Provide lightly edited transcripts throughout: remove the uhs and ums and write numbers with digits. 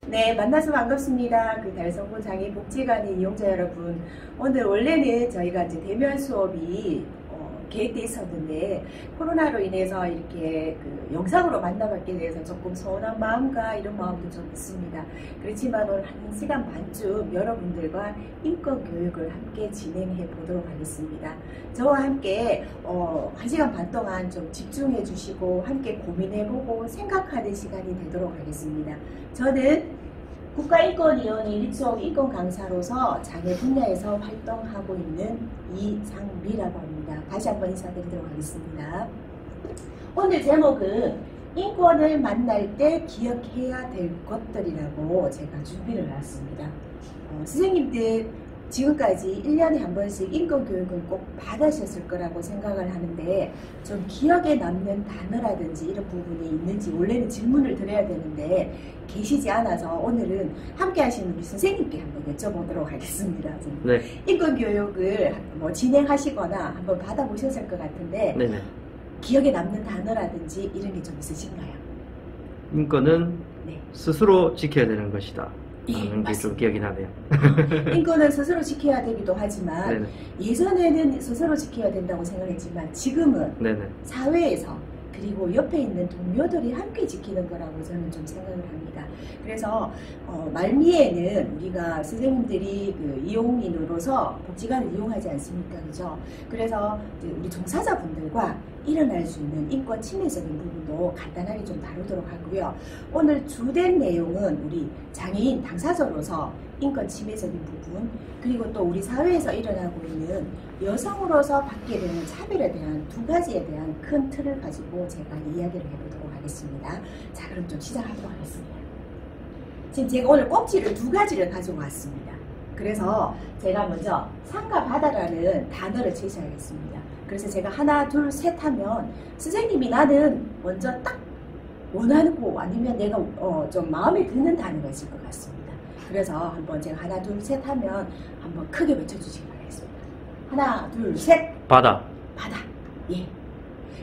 네, 만나서 반갑습니다. 달성군 장애복지관의 이용자 여러분. 오늘 원래는 저희가 이제 대면 수업이 계획돼 있었는데 코로나로 인해서 이렇게 영상으로 만나뵙게 돼서 조금 서운한 마음과 이런 마음도 좀 있습니다. 그렇지만 오늘 1시간 반쯤 여러분들과 인권 교육을 함께 진행해 보도록 하겠습니다. 저와 함께 1시간 반 동안 좀 집중해 주시고 함께 고민해 보고 생각하는 시간이 되도록 하겠습니다. 저는 국가인권위원회 일종 인권 강사로서 장애 분야에서 활동하고 있는 이상미라고 합니다. 다시 한번 인사드리도록 하겠습니다. 오늘 제목은 인권을 만날 때 기억해야 될 것들이라고 제가 준비를 해왔습니다. 선생님들 지금까지 1년에 한 번씩 인권교육은 꼭 받으셨을 거라고 생각을 하는데 좀 기억에 남는 단어라든지 이런 부분이 있는지 원래는 질문을 드려야 되는데 계시지 않아서 오늘은 함께 하시는 우리 선생님께 한번 여쭤보도록 하겠습니다. 네. 인권교육을 진행하시거나 한번 받아보셨을 것 같은데 네네. 기억에 남는 단어라든지 이런 게 좀 있으신가요? 인권은 네. 스스로 지켜야 되는 것이다. 예, 하는 게 좀 기억이 나네요. 인권은 스스로 지켜야 되기도 하지만 네네. 예전에는 스스로 지켜야 된다고 생각했지만 지금은 네네. 사회에서 그리고 옆에 있는 동료들이 함께 지키는 거라고 저는 좀 생각을 합니다. 그래서 말미에는 우리가 선생님들이 이용인으로서 복지관을 이용하지 않습니까? 그죠? 그래서 우리 종사자분들과 일어날 수 있는 인권 침해적인 부분도 간단하게 좀 다루도록 하고요. 오늘 주된 내용은 우리 장애인 당사자로서 인권 침해적인 부분, 그리고 또 우리 사회에서 일어나고 있는 여성으로서 받게 되는 차별에 대한 두 가지에 대한 큰 틀을 가지고 제가 이야기를 해보도록 하겠습니다. 자, 그럼 좀 시작하도록 하겠습니다. 지금 제가 오늘 꼭지를 두 가지를 가지고 왔습니다. 그래서 제가 먼저 산과 바다라는 단어를 제시하겠습니다. 그래서 제가 하나, 둘, 셋 하면 선생님이 나는 먼저 딱 원하는 거 아니면 내가 좀 마음에 드는 단어가 있을 것 같습니다. 그래서 한번 제가 하나, 둘, 셋 하면 한번 크게 외쳐주시기 바라겠습니다. 하나, 둘, 셋. 바다. 바다. 예.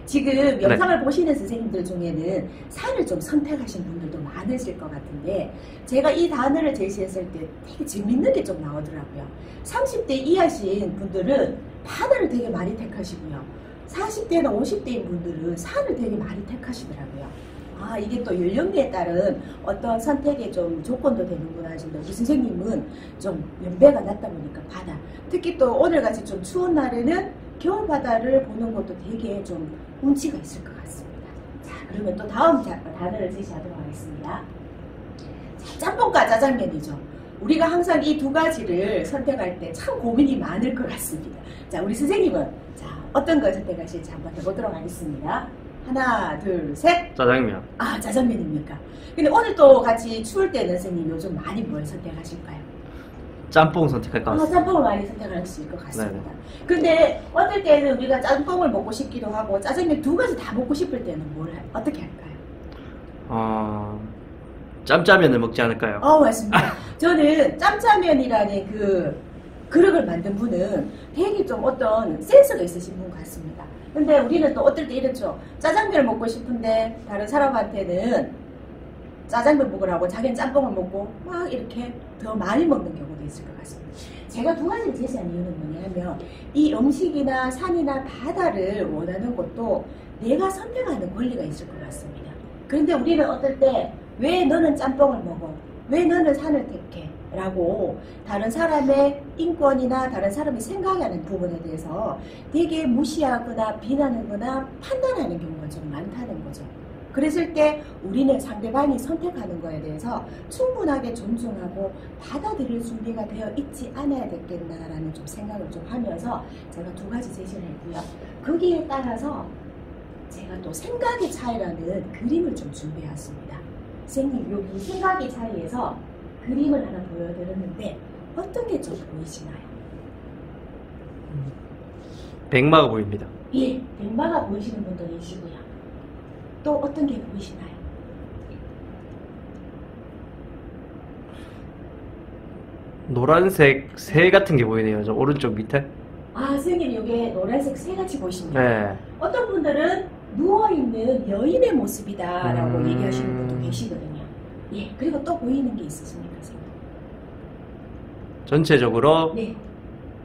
지금 영상을 보시는 선생님들 중에는 산을 좀 선택하신 분들도 많으실 것 같은데 제가 이 단어를 제시했을 때 되게 재밌는 게 좀 나오더라고요. 30대 이하신 분들은 바다를 되게 많이 택하시고요. 40대나 50대인 분들은 산을 되게 많이 택하시더라고요. 아, 이게 또 연령대에 따른 어떤 선택의 좀 조건도 되는구나 하시는데 우리 선생님은 좀 연배가 낮다 보니까 바다. 특히 또 오늘같이 좀 추운 날에는 겨울 바다를 보는 것도 되게 좀 운치가 있을 것 같습니다. 자, 그러면 또 다음 단어를 제시하도록 하겠습니다. 자, 짬뽕과 짜장면이죠. 우리가 항상 이 두 가지를 선택할 때 참 고민이 많을 것 같습니다. 자, 우리 선생님은 자, 어떤 걸 선택하실지 한번 해보도록 하겠습니다. 하나, 둘, 셋. 짜장면. 아, 짜장면입니까? 근데 오늘 또 같이 추울 때는 선생님 요즘 많이 뭘 선택하실까요? 짬뽕 선택할 것 같습니다. 짬뽕을 많이 선택하실 것 같습니다. 근데 어떨 때는 우리가 짬뽕을 먹고 싶기도 하고 짜장면 두 가지 다 먹고 싶을 때는 어떻게 할까요? 짬짜면을 먹지 않을까요? 맞습니다. 저는 짬짜면이라는 그릇을 만든 분은 되게 좀 어떤 센스가 있으신 분 같습니다. 근데 우리는 또 어떨 때 이렇죠. 짜장면을 먹고 싶은데 다른 사람한테는 짜장면 먹으라고 자기는 짬뽕을 먹고 막 이렇게 더 많이 먹는 경우도 있을 것 같습니다. 제가 두 가지를 제시한 이유는 뭐냐면 이 음식이나 산이나 바다를 원하는 것도 내가 선택하는 권리가 있을 것 같습니다. 그런데 우리는 어떨 때 왜 너는 짬뽕을 먹어? 왜 너는 산을 택해? 라고 다른 사람의 인권이나 다른 사람이 생각하는 부분에 대해서 되게 무시하거나 비난하거나 판단하는 경우가 좀 많다는 거죠. 그랬을 때 우리는 상대방이 선택하는 거에 대해서 충분하게 존중하고 받아들일 준비가 되어 있지 않아야 되겠나라는 좀 생각을 좀 하면서 제가 두 가지 제시를 했고요. 거기에 따라서 제가 또 생각의 차이라는 그림을 좀 준비해왔습니다. 선생님, 여기 생각의 차이에서 그림을 하나 보여드렸는데 어떤 게 좀 보이시나요? 백마가 보입니다. 예, 백마가 보이시는 분도 계시고요. 또 어떤 게 보이시나요? 노란색 새 같은 게 보이네요. 저 오른쪽 밑에. 아, 선생님 이게 노란색 새같이 보이십니다. 네. 어떤 분들은 누워있는 여인의 모습이다 라고 얘기하시는 분도 계시거든요. 예, 그리고 또 보이는 게 있으십니까, 선생님? 전체적으로 네.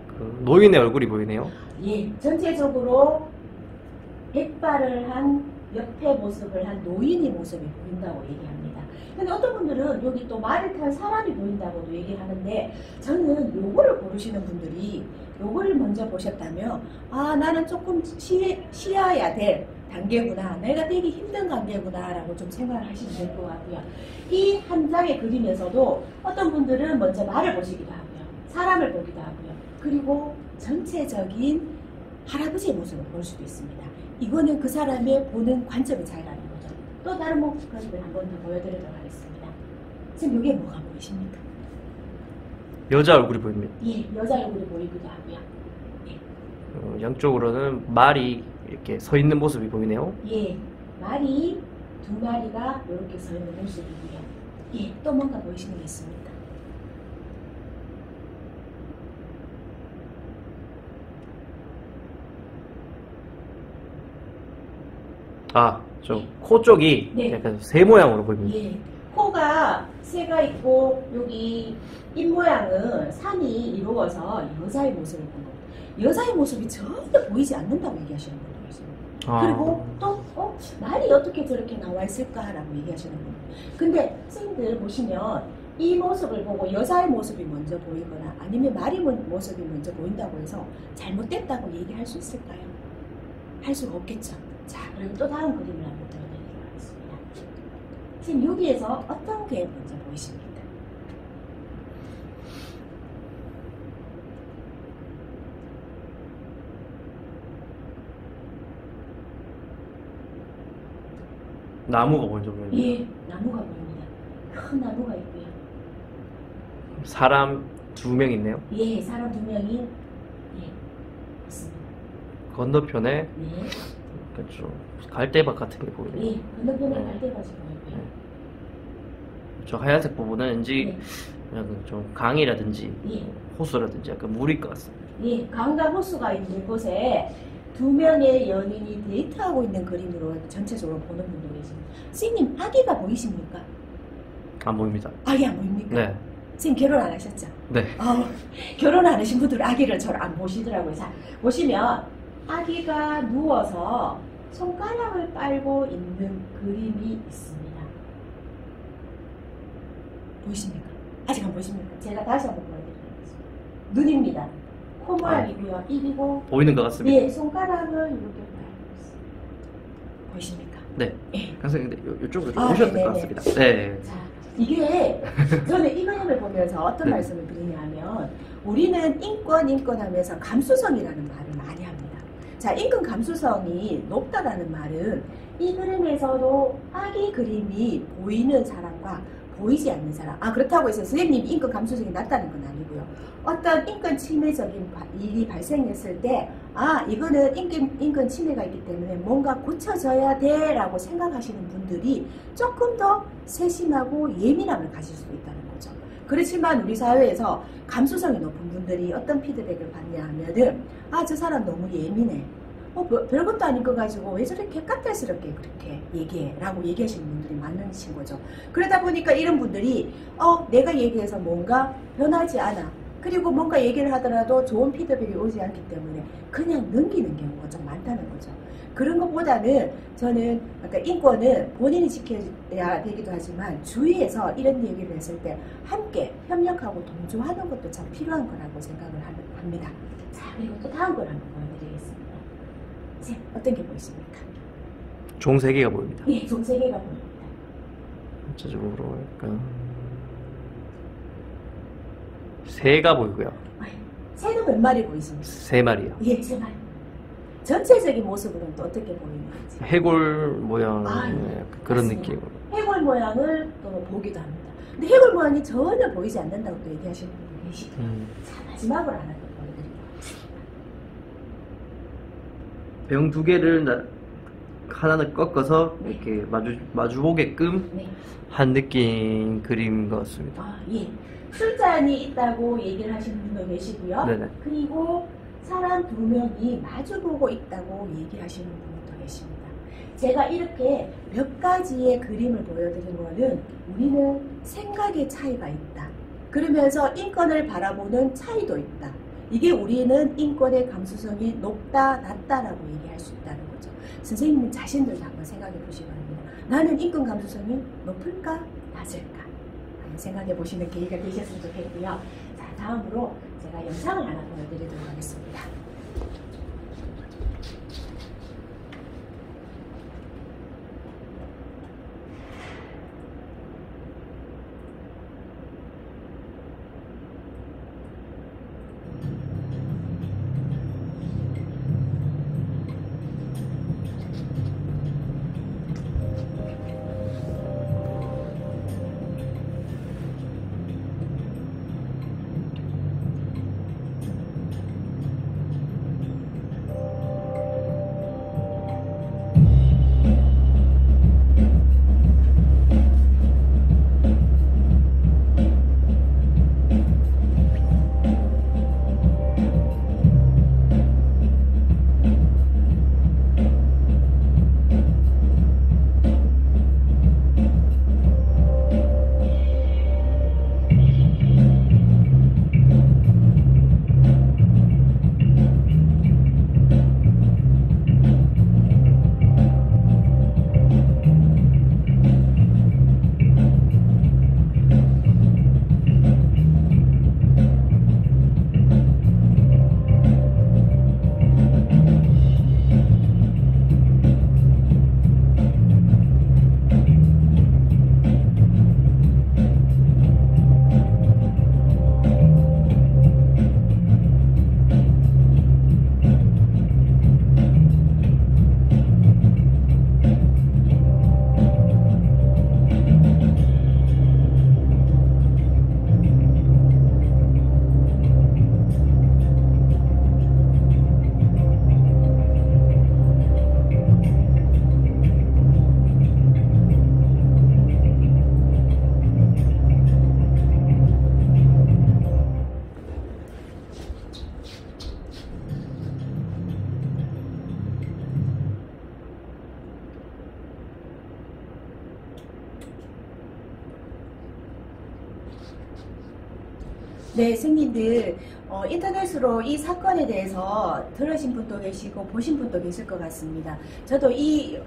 그 노인의 얼굴이 보이네요. 예, 전체적으로 백발을 한 옆에 모습을 한 노인의 모습이 보인다고 얘기합니다. 근데 어떤 분들은 여기 또 말을 탄 사람이 보인다고도 얘기하는데 저는 요거를 고르시는 분들이 요거를 먼저 보셨다면 아 나는 조금 쉬어야 될 단계구나, 내가 되게 힘든 관계구나 라고 좀 생각을 하시면 될 것 같고요. 이 한 장의 그림에서도 어떤 분들은 먼저 말을 보시기도 하고요, 사람을 보기도 하고요, 그리고 전체적인 할아버지의 모습을 볼 수도 있습니다. 이거는 그 사람의 보는 관점이 차이라는 거죠. 또 다른 모습을 한 번 더 보여드리도록 하겠습니다. 지금 이게 뭐가 보이십니까? 여자 얼굴이 보입니다. 예, 여자 얼굴이 보이기도 하고요. 예, 양쪽으로는 말이 이렇게 서 있는 모습이 보이네요. 예, 말이 두 마리가 이렇게 서 있는 모습이고요. 예, 또 뭔가 보이시는 게 있습니까? 아, 저 코 쪽이 네. 약간 새 모양으로 보입니다. 예, 코가 새가 있고 여기 입 모양은 산이 이루어서 여자의 모습을 보는 여자의 모습이 전혀 보이지 않는다고 얘기하시는 분도 있습니다. 아. 그리고 또 말이 어떻게 저렇게 나와 있을까라고 얘기하시는 분. 근데 선생님들 보시면 이 모습을 보고 여자의 모습이 먼저 보이거나 아니면 말이 모습이 먼저 보인다고 해서 잘못됐다고 얘기할 수 있을까요? 할 수가 없겠죠. 자, 그리고 또 다음 그림을 한번 보여드리도록 하겠습니다. 지금 여기에서 어떤 게 먼저 보이십니까? 나무가 먼저 보입니다. 예, 나무가 보입니다. 큰 나무가 있고요. 사람 2명 있네요. 예, 사람 2명이 예, 있습니다. 건너편에 네, 약간 좀 갈대밭 같은 게 보이네요. 예, 건너편에 갈대밭이 보이고요. 저 하얀색 부분은 왠지 네. 약간 좀 강이라든지 예. 호수라든지 약간 물일 것 같습니다. 예, 강과 호수가 있는 곳에 2명의 연인이 데이트하고 있는 그림으로 전체적으로 보는 분도 계십니다. 선생님, 아기가 보이십니까? 안 보입니다. 아기 안 보입니까? 네. 선생님 결혼 안 하셨죠? 네. 결혼 안 하신 분들은 아기를 잘 안 보시더라고요. 자, 보시면 아기가 누워서 손가락을 빨고 있는 그림이 있습니다. 보이십니까? 아직 안 보이십니까? 제가 다시 한번 보여드리겠습니다. 눈입니다. 코 모양이고요. 입이고 보이는 것 같습니다. 예, 손가락을 이렇게 빨고 있습니다. 보이십니까? 네. 예. 선생님, 이쪽으로 좀 아, 오셔도 될 네네. 것 같습니다. 네. 자, 이게 저는 이 그림을 보면서 어떤 네. 말씀을 드리냐면 우리는 인권 하면서 감수성이라는 말을 많이 합니다. 자, 인권 감수성이 높다라는 말은 이 그림에서도 아기 그림이 보이는 사람과 보이지 않는 사람. 그렇다고 해서 선생님이 인권 감수성이 낮다는 건 아니고요. 어떤 인권 침해적인 일이 발생했을 때 이거는 인권 침해가 있기 때문에 뭔가 고쳐져야 돼 라고 생각하시는 분들이 조금 더 세심하고 예민함을 가질 수도 있다는 거죠. 그렇지만 우리 사회에서 감수성이 높은 분들이 어떤 피드백을 받냐 하면은 저 사람 너무 예민해. 별것도 아닌 거 가지고 왜 저렇게 까탈스럽게 그렇게 얘기해 라고 얘기하시는 분들이 많으신 거죠. 그러다 보니까 이런 분들이 내가 얘기해서 뭔가 변하지 않아, 그리고 뭔가 얘기를 하더라도 좋은 피드백이 오지 않기 때문에 그냥 넘기는 경우가 좀 많다는 거죠. 그런 것보다는 저는 아까 인권은 본인이 지켜야 되기도 하지만 주위에서 이런 얘기를 했을 때 함께 협력하고 동조하는 것도 참 필요한 거라고 생각을 합니다. 자, 그리고 또 다음 걸 한번 보여드리겠습니다. 어떤 게 보이십니까? 종 3개가 보입니다. 예, 종 3개가 보입니다. 전체적으로 약간 새가 보이고요. 새는 몇 마리 보이십니까? 3마리요. 예, 3마리. 전체적인 모습으로는 또 어떻게 보이는지. 해골 모양 예. 약간 그런 맞습니다. 느낌으로. 해골 모양을 또 보기도 합니다. 근데 해골 모양이 전혀 보이지 않는다고 또 얘기하시는 분이 계시고요. 자, 마지막으로 하나 더 보여드리도록 하겠습니다. 병 2개를 하나는 꺾어서 이렇게 마주보게끔 네. 한 느낌 그림 것 같습니다. 예. 술잔이 있다고 얘기를 하시는 분도 계시고요. 네네. 그리고 사람 2명이 마주보고 있다고 얘기하시는 분도 계십니다. 제가 이렇게 몇 가지의 그림을 보여드린 거는 우리는 생각의 차이가 있다. 그러면서 인권을 바라보는 차이도 있다. 이게 우리는 인권의 감수성이 높다, 낮다라고 얘기할 수 있다는 거죠. 선생님 자신들도 한번 생각해 보시기 바랍니다. 나는 인권 감수성이 높을까, 낮을까? 한번 생각해 보시는 계기가 되셨으면 좋겠고요. 자, 다음으로 제가 영상을 하나 보여드리도록 하겠습니다. 네, 승님들 인터넷으로 이 사건에 대해서 들으신 분도 계시고 보신 분도 계실 것 같습니다. 저도 이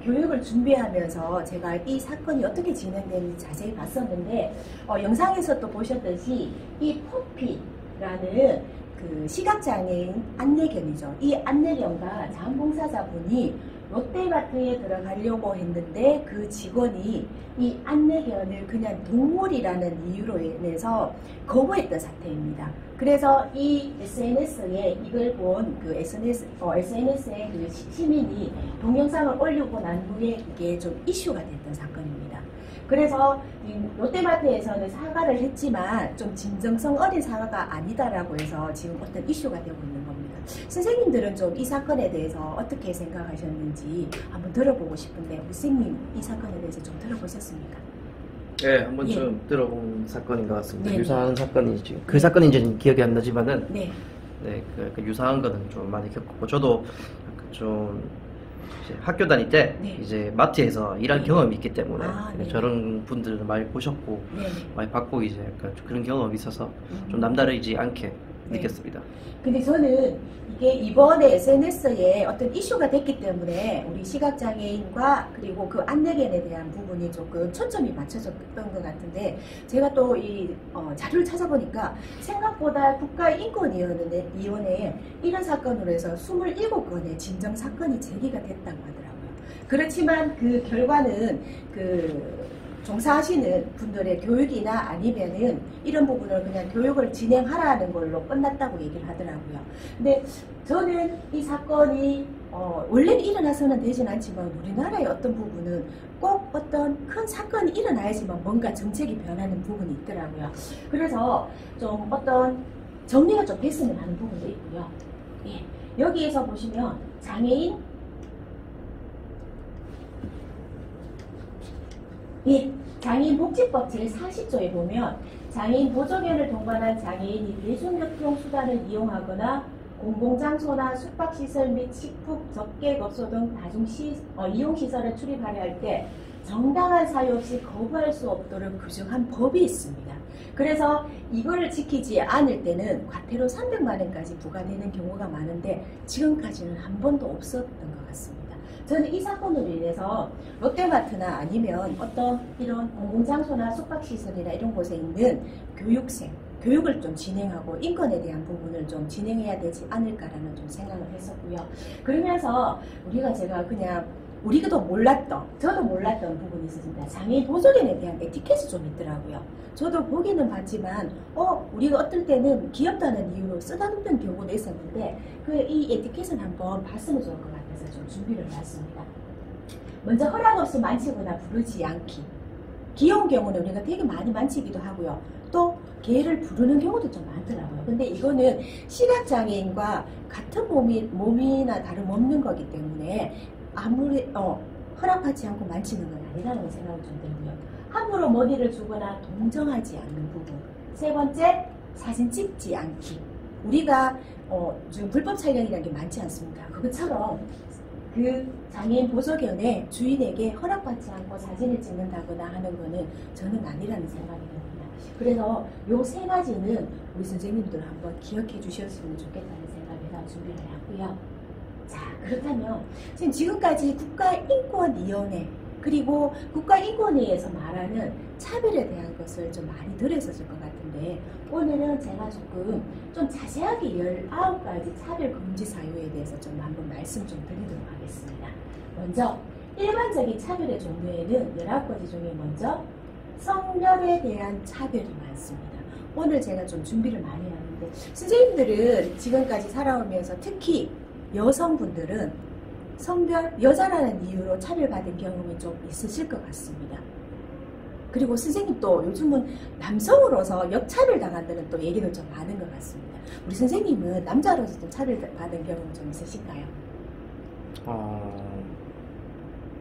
교육을 준비하면서 제가 이 사건이 어떻게 진행되는지 자세히 봤었는데 영상에서 또 보셨듯이 이 포피라는 그 시각장애인 안내견이죠. 이 안내견과 자원봉사자분이 롯데마트에 들어가려고 했는데 그 직원이 이 안내견을 그냥 동물이라는 이유로 인해서 거부했던 사태입니다. 그래서 이 SNS에 이걸 본 그 SNS에 그 시민이 동영상을 올리고 난 후에 이게 좀 이슈가 됐던 사건입니다. 그래서 롯데마트에서는 사과를 했지만 좀 진정성 어린 사과가 아니다라고 해서 지금 어떤 이슈가 되고 있는 겁니다. 선생님들은 좀 이 사건에 대해서 어떻게 생각하셨는지 한번 들어보고 싶은데 우리 선생님 이 사건에 대해서 좀 들어보셨습니까? 네, 한 번쯤 예. 들어본 사건인 것 같습니다. 네네. 유사한 사건이지. 그 사건인지는 기억이 안 나지만은 네. 네, 그 유사한 거는 좀 많이 겪었고 저도 좀 이제 학교 다닐 때 네. 이제 마트에서 일한 네. 경험이 있기 때문에 네. 저런 분들을 많이 보셨고 네. 많이 봤고 이제 약간 좀 그런 경험이 있어서 좀 음. 남다르지 않게 네. 느꼈습니다. 근데 저는 이게 이번에 SNS에 어떤 이슈가 됐기 때문에 우리 시각장애인과 그리고 그 안내견에 대한 부분이 조금 초점이 맞춰졌던 것 같은데 제가 또 이 자료를 찾아보니까 생각보다 국가인권위원회에 이런 사건으로 해서 27건의 진정 사건이 제기가 됐다고 하더라고요. 그렇지만 그 결과는 그 종사하시는 분들의 교육이나 아니면은 이런 부분을 그냥 교육을 진행하라는 걸로 끝났다고 얘기를 하더라고요. 근데 저는 이 사건이 원래는 일어나서는 되진 않지만 우리나라의 어떤 부분은 꼭 어떤 큰 사건이 일어나야지만 뭔가 정책이 변하는 부분이 있더라고요. 그래서 좀 어떤 정리가 좀 됐으면 하는 부분도 있고요. 예, 여기에서 보시면 장애인 예, 장애인복지법 제40조에 보면 장애인 보조견을 동반한 장애인이 대중교통수단을 이용하거나 공공장소나 숙박시설 및 식품, 접객업소 등 이용시설에 출입하려 할 때 정당한 사유 없이 거부할 수 없도록 규정한 법이 있습니다. 그래서 이거를 지키지 않을 때는 과태료 300만 원까지 부과되는 경우가 많은데 지금까지는 한 번도 없었던 것 같습니다. 저는 이 사건으로 인해서 롯데마트나 아니면 어떤 이런 공공장소나 숙박시설이나 이런 곳에 있는 교육을 좀 진행하고 인권에 대한 부분을 좀 진행해야 되지 않을까라는 좀 생각을 했었고요. 그러면서 저도 몰랐던 부분이 있었습니다. 장애인 보조견에 대한 에티켓이 좀 있더라고요. 저도 보기는 봤지만, 우리가 어떨 때는 귀엽다는 이유로 쓰다듬는 경우도 있었는데, 이 에티켓은 한번 봤으면 좋을 것 같아서 좀 준비를 해왔습니다. 먼저 허락 없이 만지거나 부르지 않기. 귀여운 경우는 우리가 되게 많이 만지기도 하고요. 또 개를 부르는 경우도 좀 많더라고요. 근데 이거는 시각장애인과 같은 몸이나 다름없는 거기 때문에 아무리 허락하지 않고 만지는 건 아니라는 생각을 좀 들고요. 함부로 머리를 주거나 동정하지 않는 부분. 세 번째, 사진 찍지 않기. 우리가 지금 불법 촬영이라는 게 많지 않습니까? 그것처럼 그 장애인 보조견의 주인에게 허락받지 않고 사진을 찍는다거나 하는 거는 저는 아니라는 생각이 듭니다. 그래서 요 세 가지는 우리 선생님들 한번 기억해 주셨으면 좋겠다는 생각에서 준비를 했고요. 자, 그렇다면 지금까지 국가인권위원회 그리고 국가인권위에서 말하는 차별에 대한 것을 좀 많이 들었었을 것 같은데 오늘은 제가 조금 좀 자세하게 19가지 차별 금지 사유에 대해서 좀 한번 말씀 좀 드리도록 하겠습니다. 먼저 일반적인 차별의 종류에는 19가지 중에 먼저 성별에 대한 차별이 많습니다. 오늘 제가 좀 준비를 많이 하는데 선생님들은 지금까지 살아오면서 특히 여성분들은 성별, 여자라는 이유로 차별받은 경험이 좀 있으실 것 같습니다. 그리고 선생님도 요즘은 남성으로서 역차별 당한다는 또 얘기도 좀 많은 것 같습니다. 우리 선생님은 남자로서 좀 차별받은 경험 좀 있으실까요?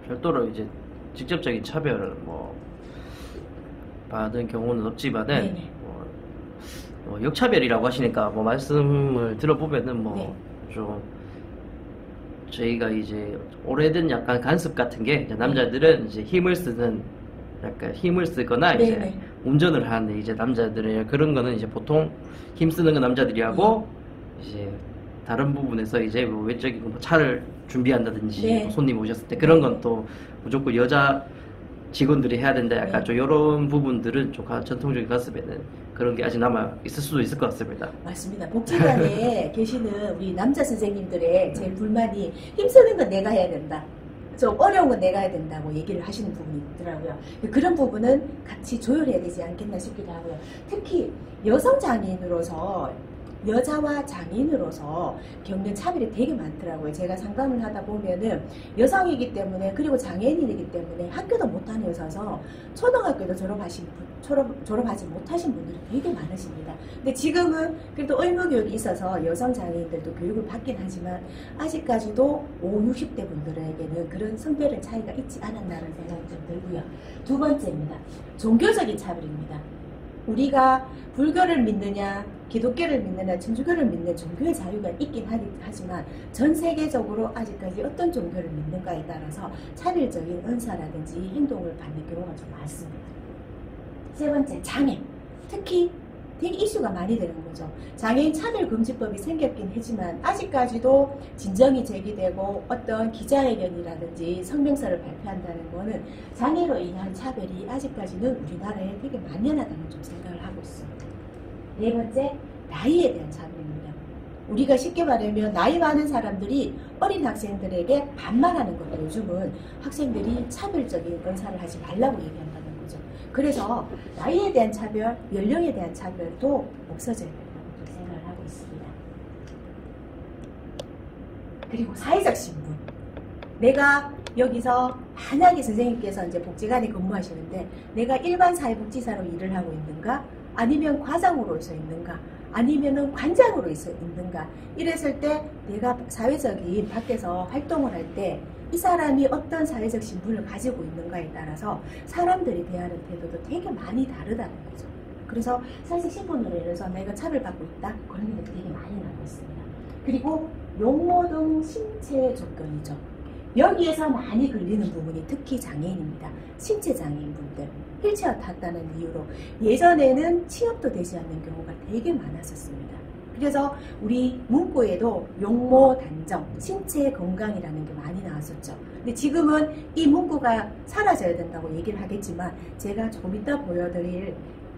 별도로 이제 직접적인 차별을 받은 경우는 없지만은 역차별이라고 하시니까 말씀을 들어보면은 네. 좀 저희가 이제 오래된 약간 간습 같은 게 남자들은 이제 힘을 쓰거나 이제 운전을 하는데 이제 남자들은 그런 거는 이제 보통 힘 쓰는 건 남자들이 하고 이제 다른 부분에서 이제 외적인 차를 준비한다든지 손님 오셨을 때 그런 건 또 무조건 여자 직원들이 해야 된다. 약간 좀 이런 부분들은 좀 전통적인 가슴에는 그런 게 아직 남아 있을 수도 있을 것 같습니다. 맞습니다. 복지관에 계시는 우리 남자 선생님들의 제일 불만이 힘쓰는 건 내가 해야 된다. 좀 어려운 건 내가 해야 된다고 얘기를 하시는 부분이 있더라고요. 그런 부분은 같이 조율해야 되지 않겠나 싶기도 하고요. 특히 여성 장애인으로서 여자와 장애인으로서 겪는 차별이 되게 많더라고요. 제가 상담을 하다 보면은 여성이기 때문에 그리고 장애인이기 때문에 학교도 못 다녀서 초등학교도 졸업하지 못하신 분들이 되게 많으십니다. 근데 지금은 그래도 의무교육이 있어서 여성 장애인들도 교육을 받긴 하지만 아직까지도 50, 60대 분들에게는 그런 성별의 차이가 있지 않았나라는 생각이 좀 들고요. 두 번째입니다. 종교적인 차별입니다. 우리가 불교를 믿느냐 기독교를 믿느냐 천주교를 믿는 종교의 자유가 있긴 하지만 전 세계적으로 아직까지 어떤 종교를 믿는가에 따라서 차별적인 은사라든지 행동을 받는 경우가 좀 많습니다. 세 번째, 장애. 특히 되게 이슈가 많이 되는 거죠. 장애인 차별금지법이 생겼긴 하지만 아직까지도 진정이 제기되고 어떤 기자회견이라든지 성명서를 발표한다는 거는 장애로 인한 차별이 아직까지는 우리나라에 되게 만연하다는 좀 생각을 하고 있습니다. 네 번째, 나이에 대한 차별입니다. 우리가 쉽게 말하면 나이 많은 사람들이 어린 학생들에게 반말하는 것도 요즘은 학생들이 차별적인 은사를 하지 말라고 얘기한다는 거죠. 그래서 나이에 대한 차별, 연령에 대한 차별도 없어져야 된다고 생각을 하고 있습니다. 그리고 사회적 신분. 내가 여기서 만약에 선생님께서 이제 복지관에 근무하시는데 내가 일반 사회복지사로 일을 하고 있는가? 아니면 과장으로서 있는가? 아니면은 관장으로서 있는가? 이랬을 때 내가 사회적인 밖에서 활동을 할 때 이 사람이 어떤 사회적 신분을 가지고 있는가에 따라서 사람들이 대하는 태도도 되게 많이 다르다는 거죠. 그래서 사회적 신분으로 인해서 내가 차별받고 있다? 그런 게 되게 많이 나고 있습니다. 그리고 용모 등 신체 조건이죠. 여기에서 많이 걸리는 부분이 특히 장애인입니다. 신체 장애인분들 휠체어 탔다는 이유로 예전에는 취업도 되지 않는 경우가 되게 많았었습니다. 그래서 우리 문구에도 용모 단정, 신체 건강이라는 게 많이 나왔었죠. 근데 지금은 이 문구가 사라져야 된다고 얘기를 하겠지만 제가 조금 이따 보여드릴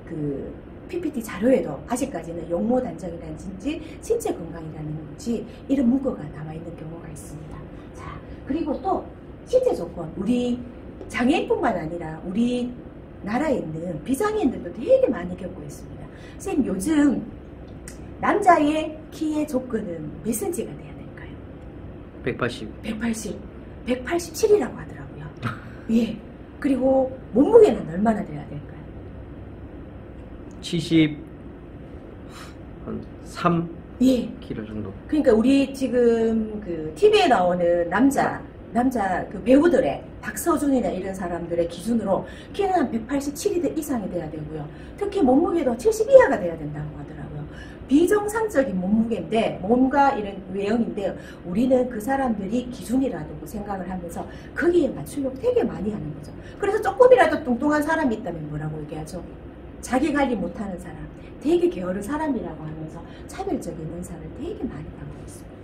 그 PPT 자료에도 아직까지는 용모 단정이라든지 신체 건강이라는 것이 이런 문구가 나와 있는 경우가 있습니다. 자, 그리고 또 신체 조건, 우리 장애인뿐만 아니라 우리 나라에 있는 비장애인들도 되게 많이 겪고 있습니다. 선생님, 요즘 남자의 키의 조건은 몇 cm가 돼야 될까요? 180. 187이라고 하더라고요. 예. 그리고 몸무게는 얼마나 돼야 될까요? 73 예. kg 정도. 그러니까 우리 지금 그 TV에 나오는 남자 그 배우들의 박서준이나 이런 사람들의 기준으로 키는 한 187 이상이 돼야 되고요. 특히 몸무게도 70 이하가 돼야 된다고 하더라고요. 비정상적인 몸무게인데 몸과 이런 외형인데 우리는 그 사람들이 기준이라고 생각을 하면서 거기에 맞추려고 되게 많이 하는 거죠. 그래서 조금이라도 뚱뚱한 사람이 있다면 뭐라고 얘기하죠? 자기 관리 못하는 사람, 되게 게으른 사람이라고 하면서 차별적인 인사를 되게 많이 받고 있습니다.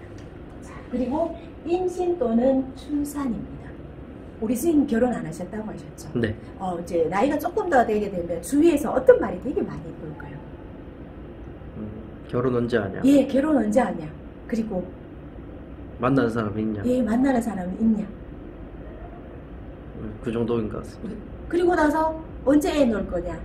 자, 그리고 임신 또는 출산입니다. 우리 선생님 결혼 안 하셨다고 하셨죠? 네. 이제 나이가 조금 더 되게 되면 주위에서 어떤 말이 되게 많이 볼까요? 결혼 언제 하냐? 예, 결혼 언제 하냐? 그리고 만나는 사람이 있냐? 예, 만나는 사람이 있냐? 그 정도인 것 같습니다. 그리고 나서 언제 애 놓을 거냐?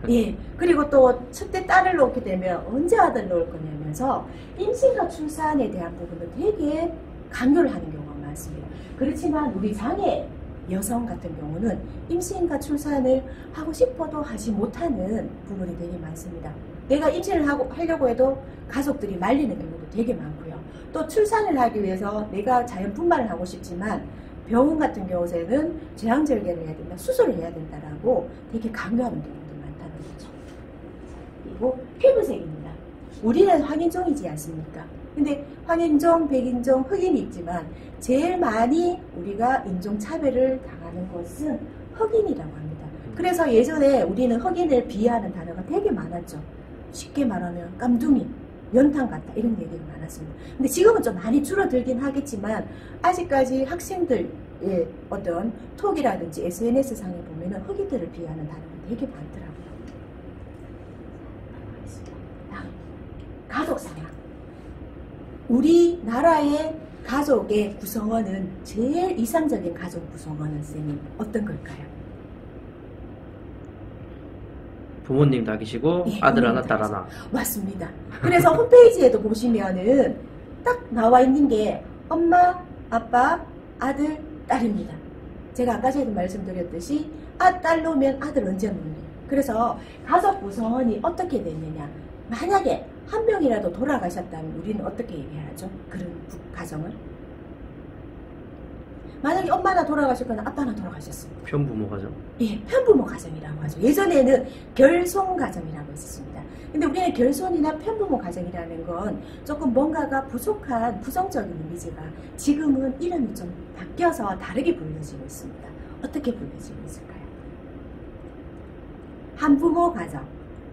예. 그리고 또 첫째 딸을 놓게 되면 언제 아들 놓을 거냐면서 임신과 출산에 대한 부분을 되게 강요를 하는 경우가 많습니다. 그렇지만 우리 장애 여성 같은 경우는 임신과 출산을 하고 싶어도 하지 못하는 부분이 되게 많습니다. 내가 임신을 하려고 해도 가족들이 말리는 경우도 되게 많고요. 또 출산을 하기 위해서 내가 자연분만을 하고 싶지만 병원 같은 경우에는 제왕절개를 해야 된다, 수술을 해야 된다라고 되게 강요하는 경우도 많다는 거죠. 그리고 피부색입니다. 우리는 황인종이지 않습니까? 근데 황인종, 백인종, 흑인이 있지만 제일 많이 우리가 인종차별을 당하는 것은 흑인이라고 합니다. 그래서 예전에 우리는 흑인을 비하하는 단어가 되게 많았죠. 쉽게 말하면 깜둥이, 연탄 같다 이런 얘기가 많았습니다. 근데 지금은 좀 많이 줄어들긴 하겠지만 아직까지 학생들의 어떤 톡이라든지 SNS 상에 보면은 흑인들을 비하하는 단어가 되게 많더라고요. 다음, 가족 상황. 우리나라의 가족의 구성원은 제일 이상적인 가족 구성원은 쌤이 어떤 걸까요? 부모님 다 계시고 예, 아들 부모님 하나, 다 딸 계시고. 하나. 맞습니다. 그래서 홈페이지에도 보시면은 딱 나와 있는 게 엄마, 아빠, 아들, 딸입니다. 제가 아까 전에도 말씀드렸듯이 딸 놓으면 아들 언제 놓니? 그래서 가족 구성원이 어떻게 됐느냐? 만약에 한 명이라도 돌아가셨다면 우리는 어떻게 얘기하죠? 그런 가정을? 만약에 엄마나 돌아가셨거나 아빠나 돌아가셨습니다. 편부모 가정. 예, 편부모 가정이라고 하죠. 예전에는 결손 가정이라고 했었습니다. 근데 우리는 결손이나 편부모 가정이라는 건 조금 뭔가가 부족한 부정적인 이미지가 지금은 이름이 좀 바뀌어서 다르게 불려지고 있습니다. 어떻게 불려지고 있을까요? 한부모 가정,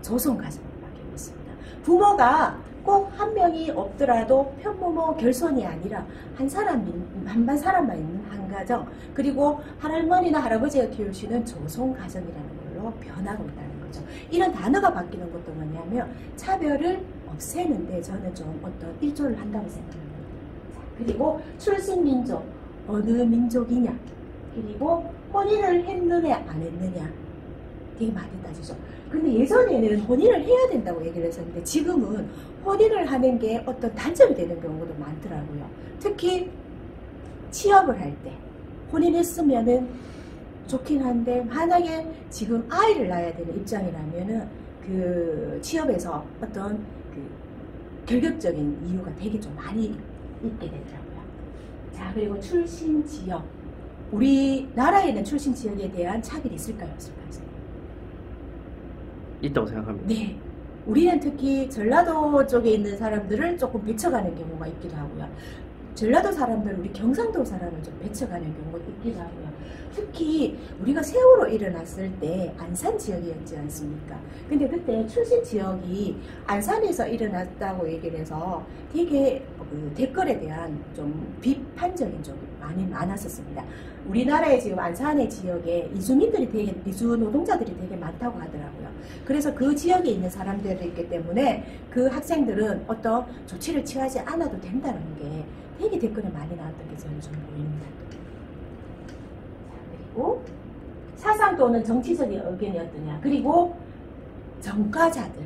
조손 가정으로 바뀌고 있습니다. 부모가 꼭 한 명이 없더라도 편부모 결손이 아니라 한 사람만 있는 한 가정, 그리고 할머니나 할아버지가 키우시는 조손 가정이라는 걸로 변하고 있다는 거죠. 이런 단어가 바뀌는 것도 뭐냐면 차별을 없애는데 저는 좀 어떤 일조를 한다고 생각합니다. 그리고 출신 민족, 어느 민족이냐, 그리고 혼인을 했느냐 안 했느냐 되게 많이 따지죠. 근데 예전에는 혼인을 해야 된다고 얘기를 했었는데 지금은 혼인을 하는 게 어떤 단점이 되는 경우도 많더라고요. 특히 취업을 할 때 혼인했으면은 좋긴 한데 만약에 지금 아이를 낳아야 되는 입장이라면은 그 취업에서 어떤 그 결격적인 이유가 되게 좀 많이 있게 되더라고요. 자, 그리고 출신 지역. 우리나라에는 출신 지역에 대한 차별이 있을까요? 없을까요? 있다고 생각합니다. 네. 우리는 특히 전라도 쪽에 있는 사람들을 조금 배척하는 경우가 있기도 하고요. 전라도 사람들, 우리 경상도 사람을 좀 배척하는 경우가 있기도 하고요. 특히 우리가 세월호 일어났을 때 안산 지역이었지 않습니까? 근데 그때 출신 지역이 안산에서 일어났다고 얘기를 해서 되게 그 댓글에 대한 좀 비판적인 쪽이 많이 많았었습니다. 우리나라에 지금 안산의 지역에 이주 노동자들이 되게 많다고 하더라고요. 그래서 그 지역에 있는 사람들이 있기 때문에 그 학생들은 어떤 조치를 취하지 않아도 된다는 게 되게 댓글에 많이 나왔던 게 저는 좀 보입니다. 그리고 사상 또는 정치적인 의견이 어떠냐. 그리고 전과자들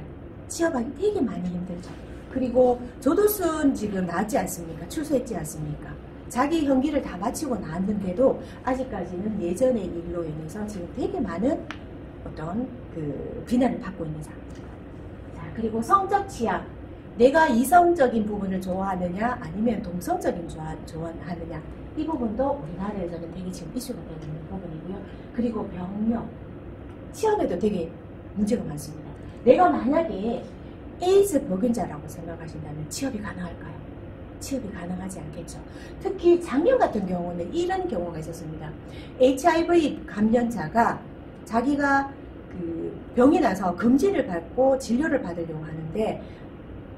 취업하기 되게 많이 힘들죠. 그리고 조두순 지금 나왔지 않습니까? 출소했지 않습니까? 자기 형기를 다 마치고 나왔는데도 아직까지는 예전의 일로 인해서 지금 되게 많은 어떤 그 비난을 받고 있는 상황입니다. 자, 그리고 성적 취향. 내가 이성적인 부분을 좋아하느냐 아니면 동성적인 좋아하느냐, 이 부분도 우리나라에서는 되게 지금 이슈가 되고 있는 부분이고요. 그리고 병력 취업에도 되게 문제가 많습니다. 내가 만약에 에이즈 보균자라고 생각하신다면 취업이 가능할까요? 취업이 가능하지 않겠죠. 특히 작년 같은 경우는 이런 경우가 있었습니다. HIV 감염자가 자기가 그 병이 나서 검진을 받고 진료를 받으려고 하는데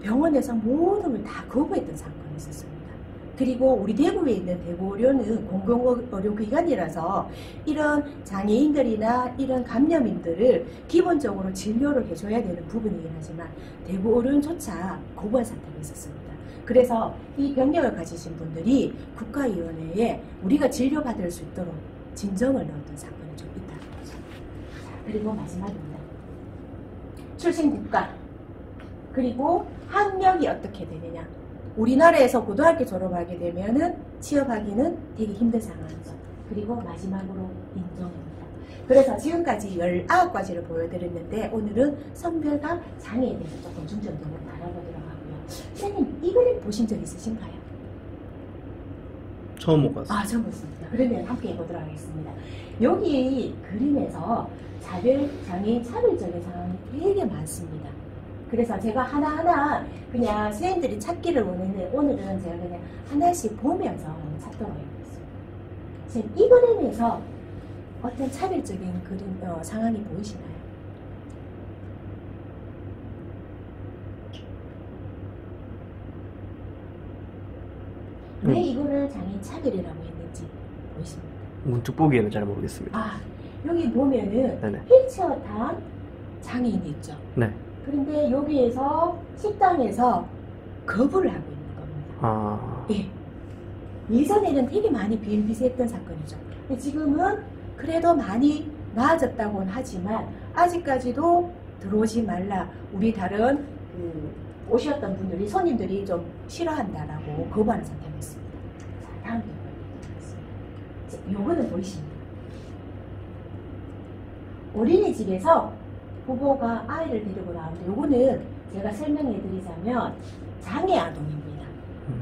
병원에서 모든 걸 다 거부했던 사건이 있었습니다. 그리고 우리 대구에 있는 대구의료는 공공의료기관이라서 이런 장애인들이나 이런 감염인들을 기본적으로 진료를 해줘야 되는 부분이긴 하지만 대구의료조차 거부한 사태가 있었습니다. 그래서 이 병력을 가지신 분들이 국가위원회에 우리가 진료받을 수 있도록 진정을 넣었던 사건이 좀 있다는 거죠. 그리고 마지막입니다. 출신 국가. 그리고 학력이 어떻게 되느냐. 우리나라에서 고등학교 졸업하게 되면은 취업하기는 되게 힘든 상황이죠. 그리고 마지막으로 인종입니다. 그래서 지금까지 19가지를 보여드렸는데 오늘은 성별과 장애에 대해서 조금 중점적으로 다뤄보도록 하고요. 선생님, 이 그림 보신 적 있으신가요? 처음 못 봤어요. 아, 처음 봤습니다. 그러면 함께 해보도록 하겠습니다. 여기 그림에서 장애인 차별적인 상황이 되게 많습니다. 그래서 제가 하나하나 그냥 선생님들이 찾기를 원했는데 오늘은 제가 그냥 하나씩 보면서 찾도록 하겠습니다. 지금 이 그림에서 어떤 차별적인 상황이 보이시나요? 왜 이거를 장애인 차별이라고 했는지 보이십니까? 문득 보기에는 잘 모르겠습니다. 아, 여기 보면은 네네. 휠체어 탄 장애인이 있죠. 네. 그런데 여기에서 식당에서 거부를 하고 있는 겁니다. 아. 예. 예전에는 되게 많이 비일비재했던 사건이죠. 근데 지금은 그래도 많이 나아졌다고는 하지만 아직까지도 들어오지 말라. 우리 다른 오셨던 분들이 손님들이 좀 싫어한다라고 거부하는 상태가 있습니다. 자, 다음 경우 보겠습니다. 요거는 보이십니다. 어린이집에서 부모가 아이를 데리고 나오는데 요거는 제가 설명해 드리자면 장애 아동입니다.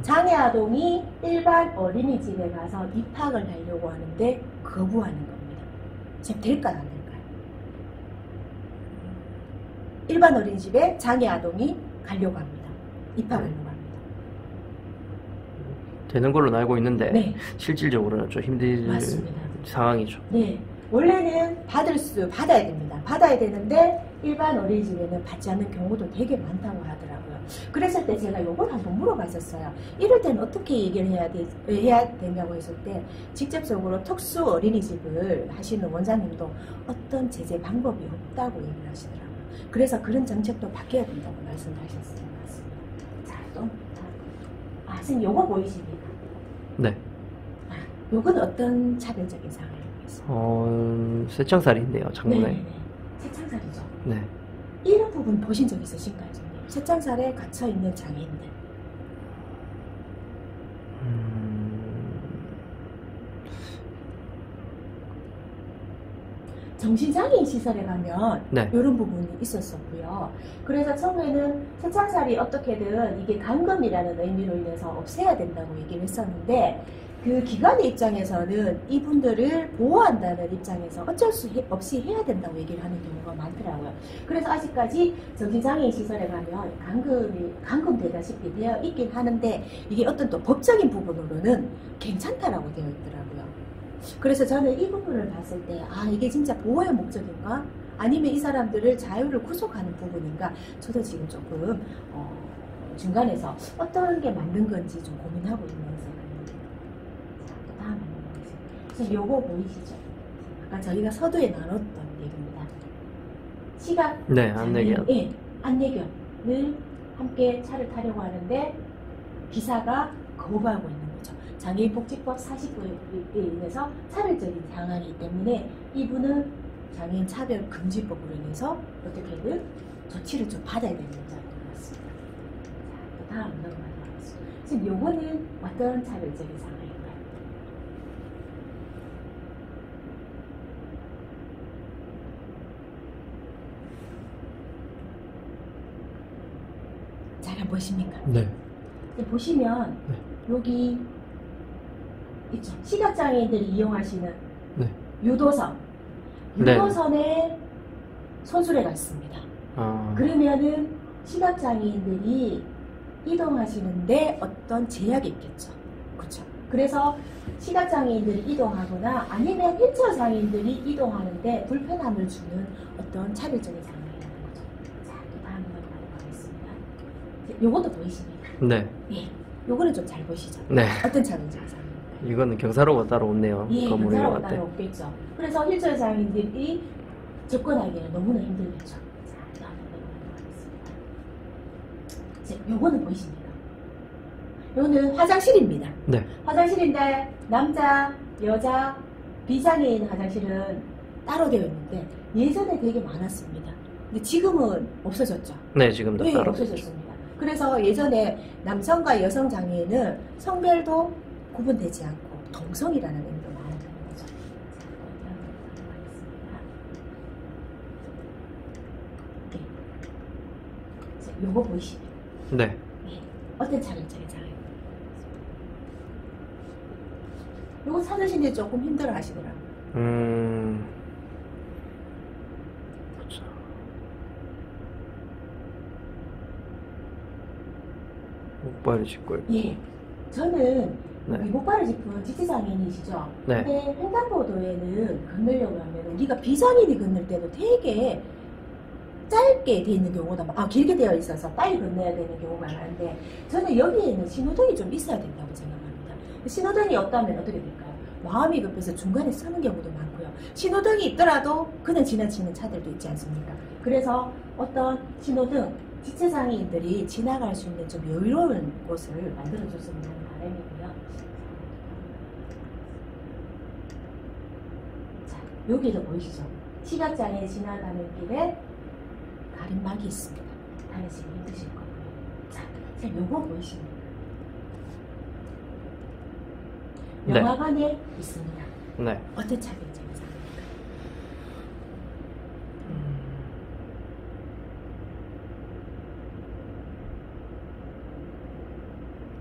장애 아동이 일반 어린이집에 가서 입학을 하려고 하는데 거부하는 겁니다. 지금 될까요, 안 될까요? 일반 어린이집에 장애 아동이 가려고 합니다. 입학하려고 합니다. 되는 걸로 알고 있는데 네. 실질적으로는 좀 힘든 맞습니다. 상황이죠. 네. 원래는 받아야 됩니다. 받아야 되는데 일반 어린이집에는 받지 않는 경우도 되게 많다고 하더라고요. 그랬을 때 제가 요걸 한번 물어봤었어요. 이럴 때는 어떻게 얘기를 해야 되냐고 했을 때 직접적으로 특수 어린이집을 하시는 원장님도 어떤 제재 방법이 없다고 얘기를 하시더라고요. 그래서 그런 정책도 바뀌어야 된다고 말씀하셨을 것 같습니다. 자, 또 선생님 요거 보이십니까? 네. 요건 어떤 차별적인 상황이에요? 쇠창살인데요, 창문에. 네. 새창살이죠. 네. 이런 부분 보신 적 있으신가요, 선생님? 새창살에 갇혀 있는 장애인들. 정신장애인 시설에 가면 네. 이런 부분이 있었었고요. 그래서 처음에는 새창살이 어떻게든 이게 감금이라는 의미로 인해서 없애야 된다고 얘기를 했었는데 그 기관의 입장에서는 이분들을 보호한다는 입장에서 어쩔 수 없이 해야 된다고 얘기를 하는 경우가 많더라고요. 그래서 아직까지 정신장애인 시설에 가면 감금되다시피 되어 있긴 하는데 이게 어떤 또 법적인 부분으로는 괜찮다라고 되어 있더라고요. 그래서 저는 이 부분을 봤을 때 아 이게 진짜 보호의 목적인가? 아니면 이 사람들을 자유를 구속하는 부분인가? 저도 지금 조금 중간에서 어떤 게 맞는 건지 좀 고민하고 있는 상황입니다. 자, 또 다음 넘어가겠습니다. 지금 요거 보이시죠? 아까 저희가 서두에 나눴던 얘기입니다. 시각 네, 안내견. 예, 안내견을 함께 차를 타려고 하는데 기사가 거부하고 있는 거죠. 장애인복지법 49에 인해서 차별적인 상황이기 때문에 이분은 장애인 차별금지법으로 인해서 어떻게든 조치를 좀 받아야 되는 문제가 나왔습니다. 자, 또 다음 넘어가도록 하겠습니다. 지금 요거는 어떤 차별적인 상황인가요? 잘 안 보십니까? 네. 보시면 네. 여기 있죠. 시각장애인들이 이용하시는 네. 유도선. 네. 유도선에 손수레가 있습니다. 아, 그러면은 시각장애인들이 이동하시는데 어떤 제약이 있겠죠. 그렇죠. 그래서 시각장애인들이 이동하거나 아니면 휠체어장애인들이 이동하는데 불편함을 주는 어떤 차별적인 상황이라는 거죠. 자, 또 다음 넘어가도록 하겠습니다. 요것도 보이십니까? 네. 예. 요거는 좀 잘 보시죠. 네. 어떤 차별적인 상황입니까? 이거는 경사로가 따로 없네요. 예, 건물에 경사로가 왔대. 따로 없겠죠. 그래서 휠체어 장애인들이 접근하기에는 너무나 힘들겠죠. 자, 다음 넘어가도록 하겠습니다. 요거는 보이십니까? 요거는 화장실입니다. 네. 화장실인데 남자, 여자, 비장애인 화장실은 따로 되어 있는데 예전에 되게 많았습니다. 근데 지금은 없어졌죠. 네, 지금도 네, 따로. 없어졌습니다. 그래서 예전에 남성과 여성 장애인은 성별도 구분되지 않고 동성이라는 의미로 말하는 거죠. 자, 다음 넘어가겠습니다. 네. 자, 요거 보이시죠? 네. 네. 어떤 차별적인 장애인? 요거 찾으시는데 조금 힘들어 하시더라고요. 보자. 목발을 짚고 있고. 예. 저는 네. 목발을 짚은 지체장애인이시죠? 네. 근데 횡단보도에는 건너려고 하면 우리가 비장애인이 건널 때도 되게 짧게 되어 있는 경우가 길게 되어 있어서 빨리 건너야 되는 경우가 많은데 저는 여기에는 신호등이 좀 있어야 된다고 생각합니다. 신호등이 없다면 어떻게 될까요? 마음이 급해서 중간에 서는 경우도 많고요. 신호등이 있더라도 그냥 지나치는 차들도 있지 않습니까? 그래서 어떤 신호등, 지체장애인들이 지나갈 수 있는 좀 여유로운 곳을 만들어줬으면 하는 바람이고요. 자, 여기도 보이시죠? 시각장애 지나가는 길에 가림막이 있습니다. 다니시기 힘드실 거고요. 자, 지금 요거 보이십니까? 네. 영화관에 있습니다. 네. 어떤 차별점이 상합니까?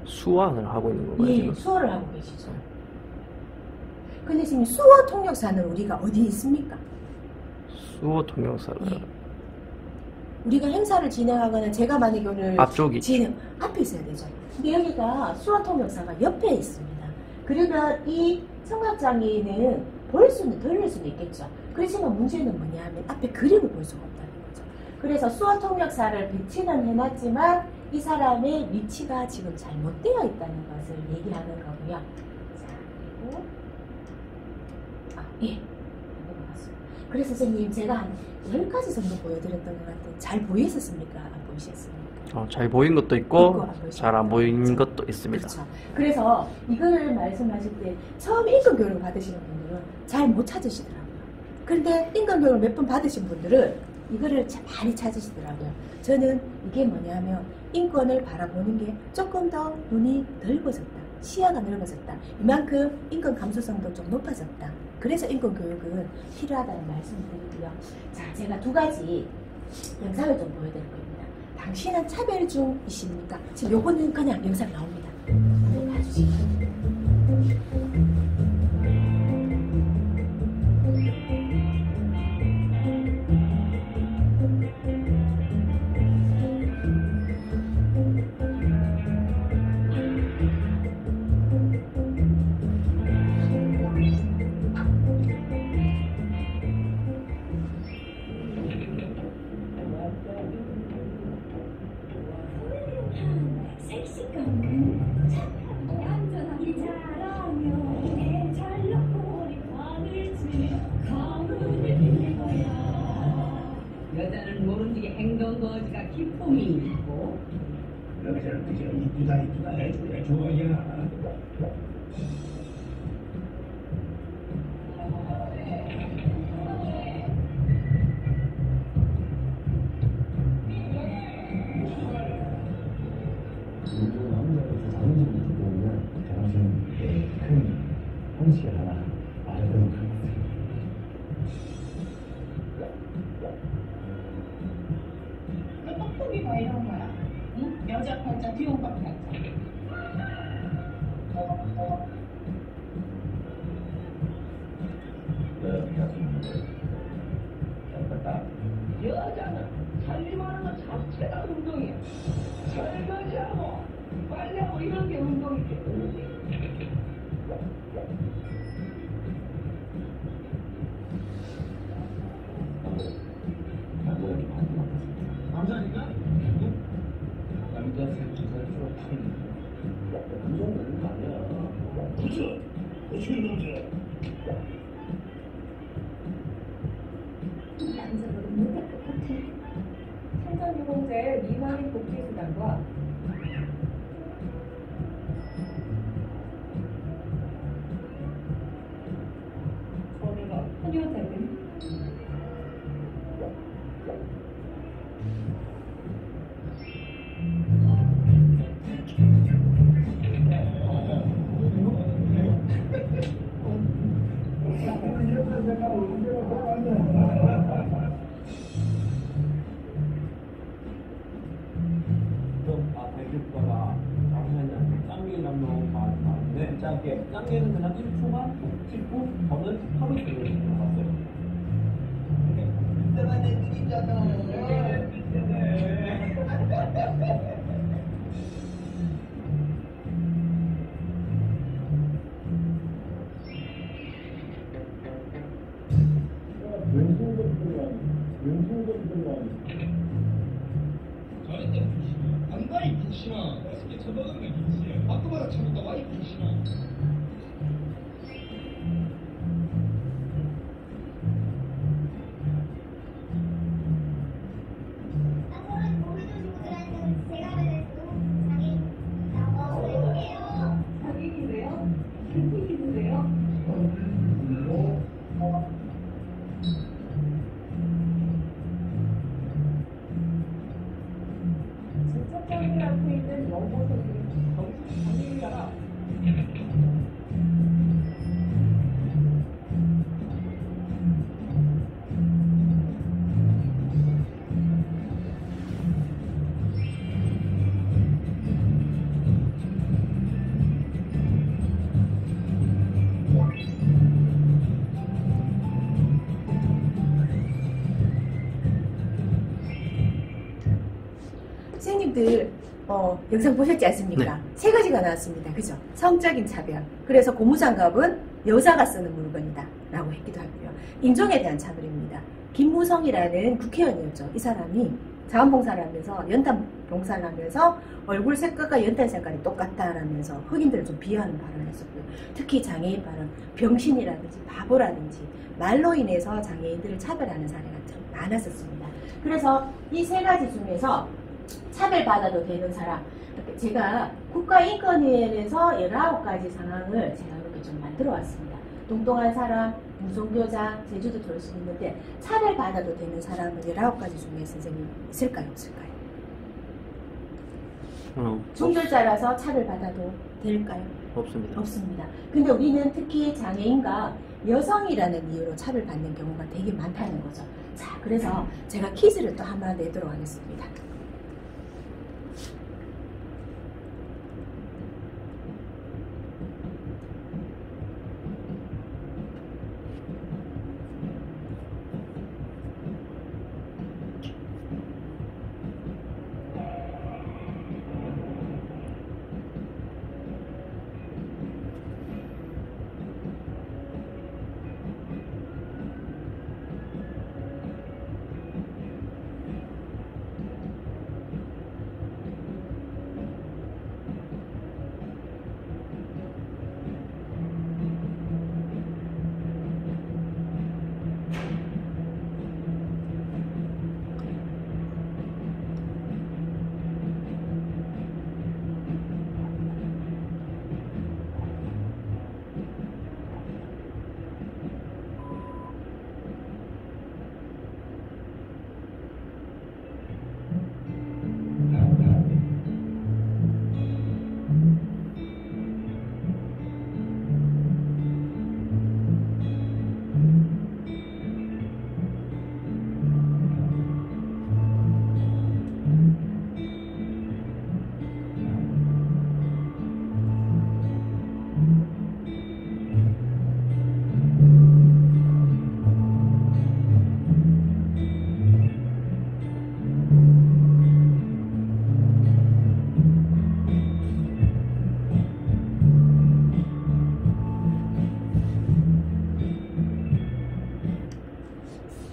수완을 하고 있는 건가요, 예, 지금? 수어를 하고 계시죠. 근데 지금 수어 통역사는 우리가 어디에 있습니까? 수어 통역사를. 예. 우리가 행사를 진행하거나 제가 만약에 오늘 앞쪽이 앞에 있어야 되죠. 근데 여기가 수어 통역사가 옆에 있습니다. 그러면 이 청각장애인은 들릴 수는 있겠죠. 그렇지만 문제는 뭐냐 하면 앞에 그림을 볼 수가 없다는 거죠. 그래서 수어 통역사를 배치는 해놨지만 이 사람의 위치가 지금 잘못되어 있다는 것을 얘기하는 거고요. 자, 그리고 예. 넘어갔습니다. 그래서 선생님 제가 한 10가지 정도 보여드렸던 것 같아요. 잘 보이셨습니까? 안 보이셨습니까? 잘 보인 것도 있고 안 보이셨다. 잘 안 보인 것도 있습니다. 그렇죠. 그래서 이걸 말씀하실 때 처음 인권교육을 받으시는 분들은 잘 못 찾으시더라고요. 그런데 인권교육을 몇 번 받으신 분들은 이거를 참 많이 찾으시더라고요. 저는 이게 뭐냐면 인권을 바라보는 게 조금 더 눈이 넓어졌다. 시야가 넓어졌다. 이만큼 인권 감수성도 좀 높아졌다. 그래서 인권교육은 필요하다는 말씀을 드리고요. 자, 제가 두 가지 영상을 좀 보여드릴 겁니다. 당신은 차별 중이십니까? 지금 요거는 그냥 영상 나옵니다. 한번 봐주시죠. 여자는 모르는 게 행동거지가 기쁨이 있고 여자는 그저 이쁘다 해줘야 좋아야. 형식 하나 말하도록 하겠습니다. 똥똥이 뭐 이런 거야? 응? 여자 팔자 뒤오빠 팔자 여자는 살림하는 것 자체가 운동이야. 설거지하고 빨래하고 이런 게 운동이지. 남자니까? 남자 생각할 수 없는 남자는 아니야. 그죠? 어떻게 남자? 남자보다 못할 것 같아. 생산유공자의 미만인 복지수당과 저희가 소녀자금 대륙가가 잠시만요. 짱게랑 너무 많은데 짱게는 그냥 1초만 찍고 저는 하루 종일 봤어요. 이때만 내 눈이잖아. 저한테 불신아, 단단히 불신아, 어떻게 쳐다보는 게 불신이야. 바꾸마다 쳐다보다 와이 불신아. 자기인데요? 슬프신데요? 진짜 짱이라고 있는 연보선이 정신이잖아. 선생님들 영상 보셨지 않습니까? 네. 세 가지가 나왔습니다. 그죠? 성적인 차별. 그래서 고무장갑은 여자가 쓰는 물건이다 라고 했기도 하고요. 인종에 대한 차별입니다. 김무성이라는 국회의원이었죠. 이 사람이 자원봉사를 하면서 연탄 봉사를 하면서 얼굴 색깔과 연탄 색깔이 똑같다라면서 흑인들을 좀 비하하는 발언을 했었고요. 특히 장애인 발언, 병신이라든지 바보라든지 말로 인해서 장애인들을 차별하는 사례가 참 많았었습니다. 그래서 이 세 가지 중에서 차별받아도 되는 사람, 제가 국가인권위원회에서 19가지 상황을 제가 이렇게 좀 만들어 왔습니다. 동등한 사람, 무종교자, 제주도 될 수 있는데 차별받아도 되는 사람은 19가지 중에 선생님 있을까요? 없을까요? 중졸자라서 차별받아도 될까요? 없습니다. 없습니다. 근데 우리는 특히 장애인과 여성이라는 이유로 차별받는 경우가 되게 많다는 거죠. 자, 그래서 제가 퀴즈를 또 하나 내도록 하겠습니다.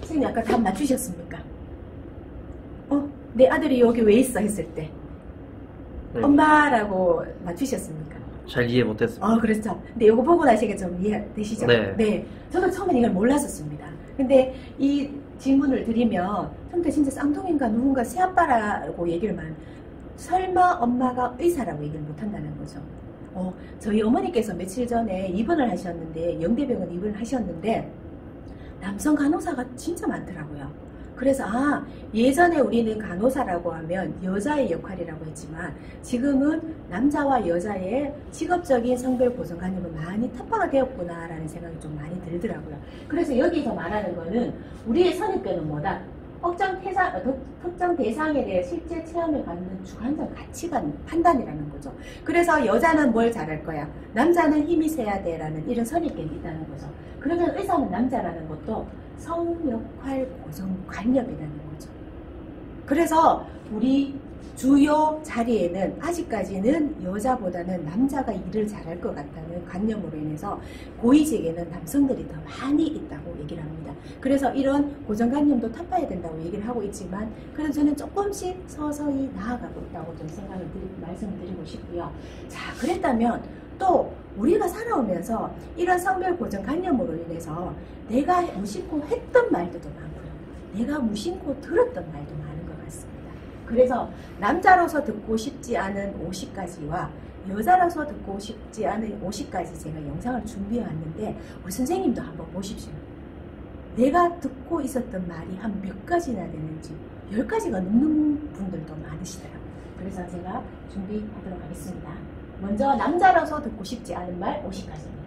선생님 아까 답 맞추셨습니까? 내 아들이 여기 왜 있어 했을 때 네. 엄마라고 맞추셨습니까? 잘 이해 못했습니다. 그렇죠. 근데 이거 보고 나시게 좀 이해되시죠? 네. 저도 처음에 이걸 몰랐었습니다. 근데 이 질문을 드리면 처음에 진짜 쌍둥이인가 누군가 새아빠라고 얘기를만 설마 엄마가 의사라고 얘기를 못한다는 거죠. 저희 어머니께서 며칠 전에 입원을 하셨는데 영대병원 입원을 하셨는데 남성 간호사가 진짜 많더라고요. 그래서 예전에 우리는 간호사라고 하면 여자의 역할이라고 했지만 지금은 남자와 여자의 직업적인 성별 고정관념은 많이 타파가 되었구나라는 생각이 좀 많이 들더라고요. 그래서 여기서 말하는 거는 우리의 선입견은 뭐다? 특정 대상에 대해 실제 체험을 갖는 주관적 가치관 판단이라는 거죠. 그래서 여자는 뭘 잘할 거야? 남자는 힘이 세야 돼라는 이런 선입견이 있다는 거죠. 그러면 의사는 남자라는 것도 성역할 고정관념이라는 거죠. 그래서 우리 주요 자리에는 아직까지는 여자보다는 남자가 일을 잘할 것 같다는 관념으로 인해서 고위직에는 남성들이 더 많이 있다고 얘기를 합니다. 그래서 이런 고정관념도 타파해야 된다고 얘기를 하고 있지만 그래서 저는 조금씩 서서히 나아가고 있다고 좀 말씀을 드리고 싶고요. 자, 그랬다면 또 우리가 살아오면서 이런 성별 고정관념으로 인해서 내가 무심코 했던 말들도 많고요. 내가 무심코 들었던 말도 많은 것 같습니다. 그래서 남자로서 듣고 싶지 않은 50가지와 여자로서 듣고 싶지 않은 50가지 제가 영상을 준비해 왔는데 우리 선생님도 한번 보십시오. 내가 듣고 있었던 말이 한 몇 가지나 되는지 10가지가 넘는 분들도 많으시더라고요. 그래서 제가 준비하도록 하겠습니다. 먼저 남자로서 듣고 싶지 않은 말 50가지입니다.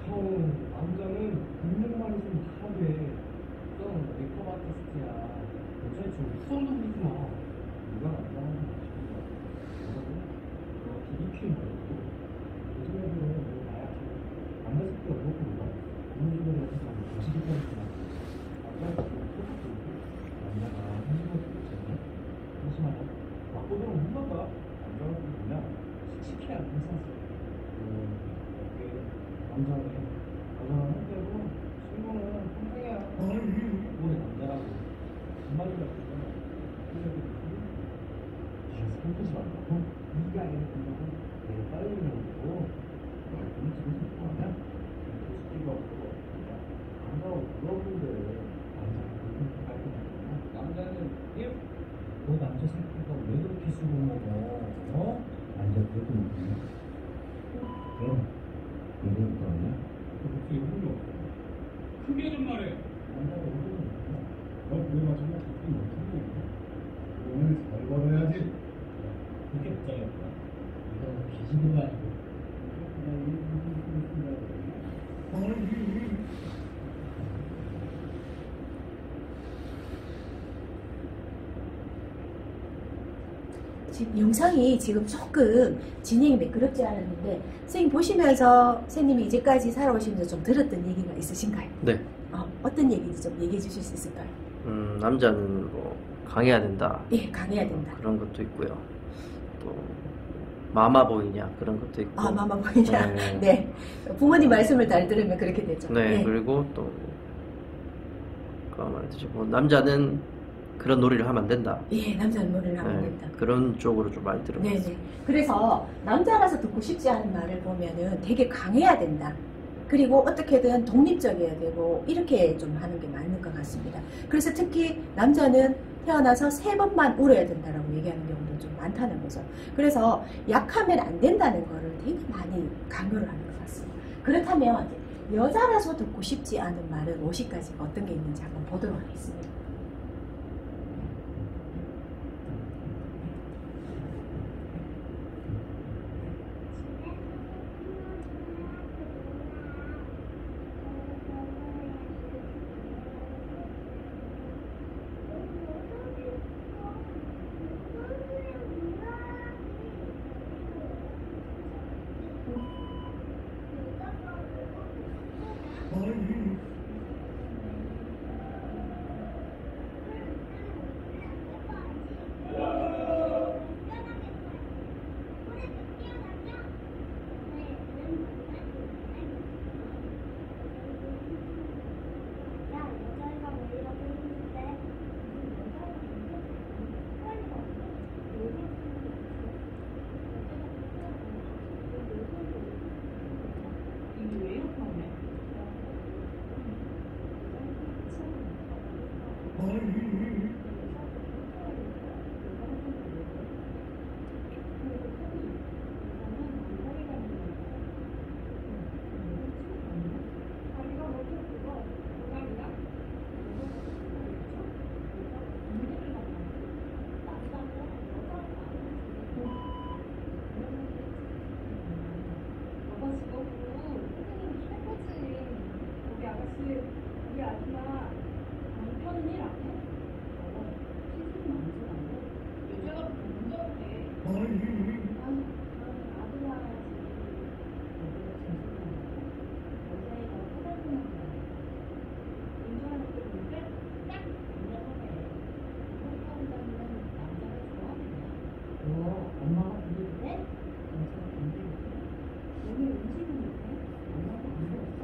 남자는 있는 말이 좀 다 돼. 좀 메이크업 아티스트야. 여자애 좀 썰로 부리지 마. 누가 남자는 BBQ 말고 요즘에는 나약해. 남자 새끼가 그렇고 몰라. 어느 집에 가서 거시기까지만 남자가 그렇고 남자가 한심할 수도 있잖아. 한심하다. 맞고들은 혼난다. 남자가 뭐냐? 씩씩해야 괜찮았어. 남자는 한마디가 있으면 성토지 말고 이가 아니라 그냥 내가 다른 일하고 말씀을 지금 좋아하냐? 소식기가 없고 반가워 물어본데 남자는 예? 너 남자 새끼가 왜 그렇게 수고하냐? 어? 남자 그것도 못하냐? 그럼 왜 그럴 거 아니야? 목소리 흥이 없어. 크게 좀 말해. 남자가 그것도 못하냐? 너왜 마지막 목소리 못하냐? 오늘 잘 걸어야지. 그렇게 복잡했구나. 이거 기지개가 아니고 그냥 지금 영상이 지금 조금 진행이 매끄럽지 않았는데 선생님 보시면서 선생님이 이제까지 살아오시면서 좀 들었던 얘기가 있으신가요? 네. 어떤 얘기인지 좀 얘기해 주실 수 있을까요? 남자는 뭐 강해야 된다. 예, 강해야 된다. 그런 것도 있고요. 또 마마보이냐 그런 것도 있고. 아, 마마 보이냐? 네. 네. 부모님 말씀을 잘 들으면 그렇게 되죠. 네, 그리고 또 뭐 남자는 그런 놀이를 하면 안 된다. 예, 남자는 노래를 하면 네, 된다. 그런 쪽으로 좀 많이 들어봤어요. 네네. 그래서 남자라서 듣고 싶지 않은 말을 보면은 되게 강해야 된다. 그리고 어떻게든 독립적이어야 되고 이렇게 좀 하는 게 맞는 것 같습니다. 그래서 특히 남자는 태어나서 3번만 울어야 된다라고 얘기하는 경우도 좀 많다는 거죠. 그래서 약하면 안 된다는 거를 되게 많이 강요를 하는 것 같습니다. 그렇다면 여자라서 듣고 싶지 않은 말은 50가지가 어떤 게 있는지 한번 보도록 하겠습니다. 우리 아줌마 남편은 일 안 해? 시술은 안 주는데 여자가 운전해. 나는 아줌마 여자애가 포장하는 거야. 운전할 때 보니까 딱 운전하네. 운전하고 다니면 남자가 좋아하냐? 엄마가 그랬대? 남자가 안 되겠대? 오늘 움직이는데 엄마가 안 되었어?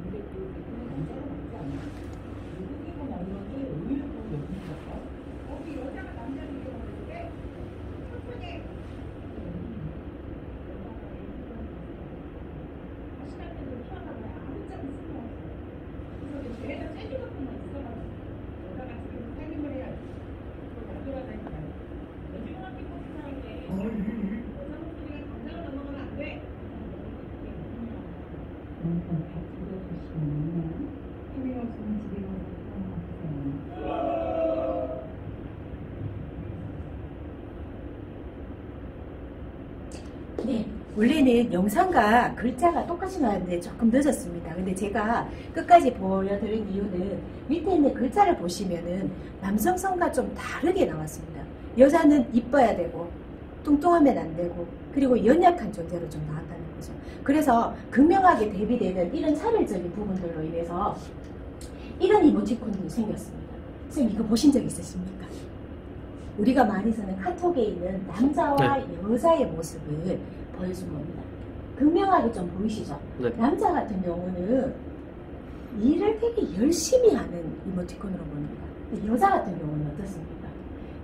근데 그 남자가 맞지 않아? 누구이고 남자인데 의외로 여기니까 거기 여자가 남자를 이겨봤는데 천천히 다시 할 때도 태어나면 아무짝에 쓸모없어. 그래서 걔가 쇠기 같은 거 있어가지고 여자가 지금 살림을 해야지. 그걸 놔돌아다니까 요즘은 학교 폭탄할 때 여자 목소리가 감당을 넘어가면 안 돼. 네, 원래는 영상과 글자가 똑같이 나왔는데 조금 늦었습니다. 근데 제가 끝까지 보여드린 이유는 밑에 있는 글자를 보시면은 남성성과 좀 다르게 나왔습니다. 여자는 이뻐야 되고 뚱뚱하면 안 되고 그리고 연약한 존재로 좀 나왔다는 거죠. 그래서 극명하게 대비되는 이런 차별적인 부분들로 인해서 이런 이모티콘이 생겼습니다. 선생님 이거 보신 적 있으십니까? 우리가 많이 쓰는 카톡에 있는 남자와 여자의 모습을 보여준 겁니다. 극명하게 좀 보이시죠? 네. 남자 같은 경우는 일을 되게 열심히 하는 이모티콘으로 보입니다. 여자 같은 경우는 어떻습니까?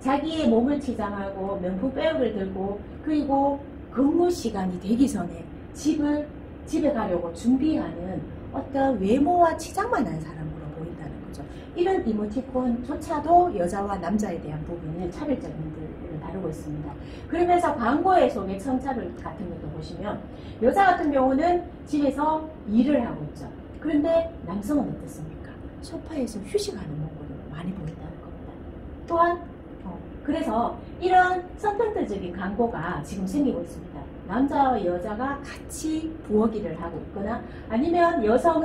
자기의 몸을 치장하고 명품 백을 들고 그리고 근무 시간이 되기 전에 집에 가려고 준비하는 어떤 외모와 치장만 한 사람으로 보인다는 거죠. 이런 이모티콘조차도 여자와 남자에 대한 부분을 차별적인 분들을 다루고 있습니다. 그러면서 광고의 소개 천차별 같은 것도 보시면 여자 같은 경우는 집에서 일을 하고 있죠. 그런데 남성은 어떻습니까? 소파에서 휴식하는 모습으로 많이 보인다는 겁니다. 또한 그래서 이런 성평등적인 광고가 지금 생기고 있습니다. 남자와 여자가 같이 부엌 일을 하고 있거나 아니면 여성은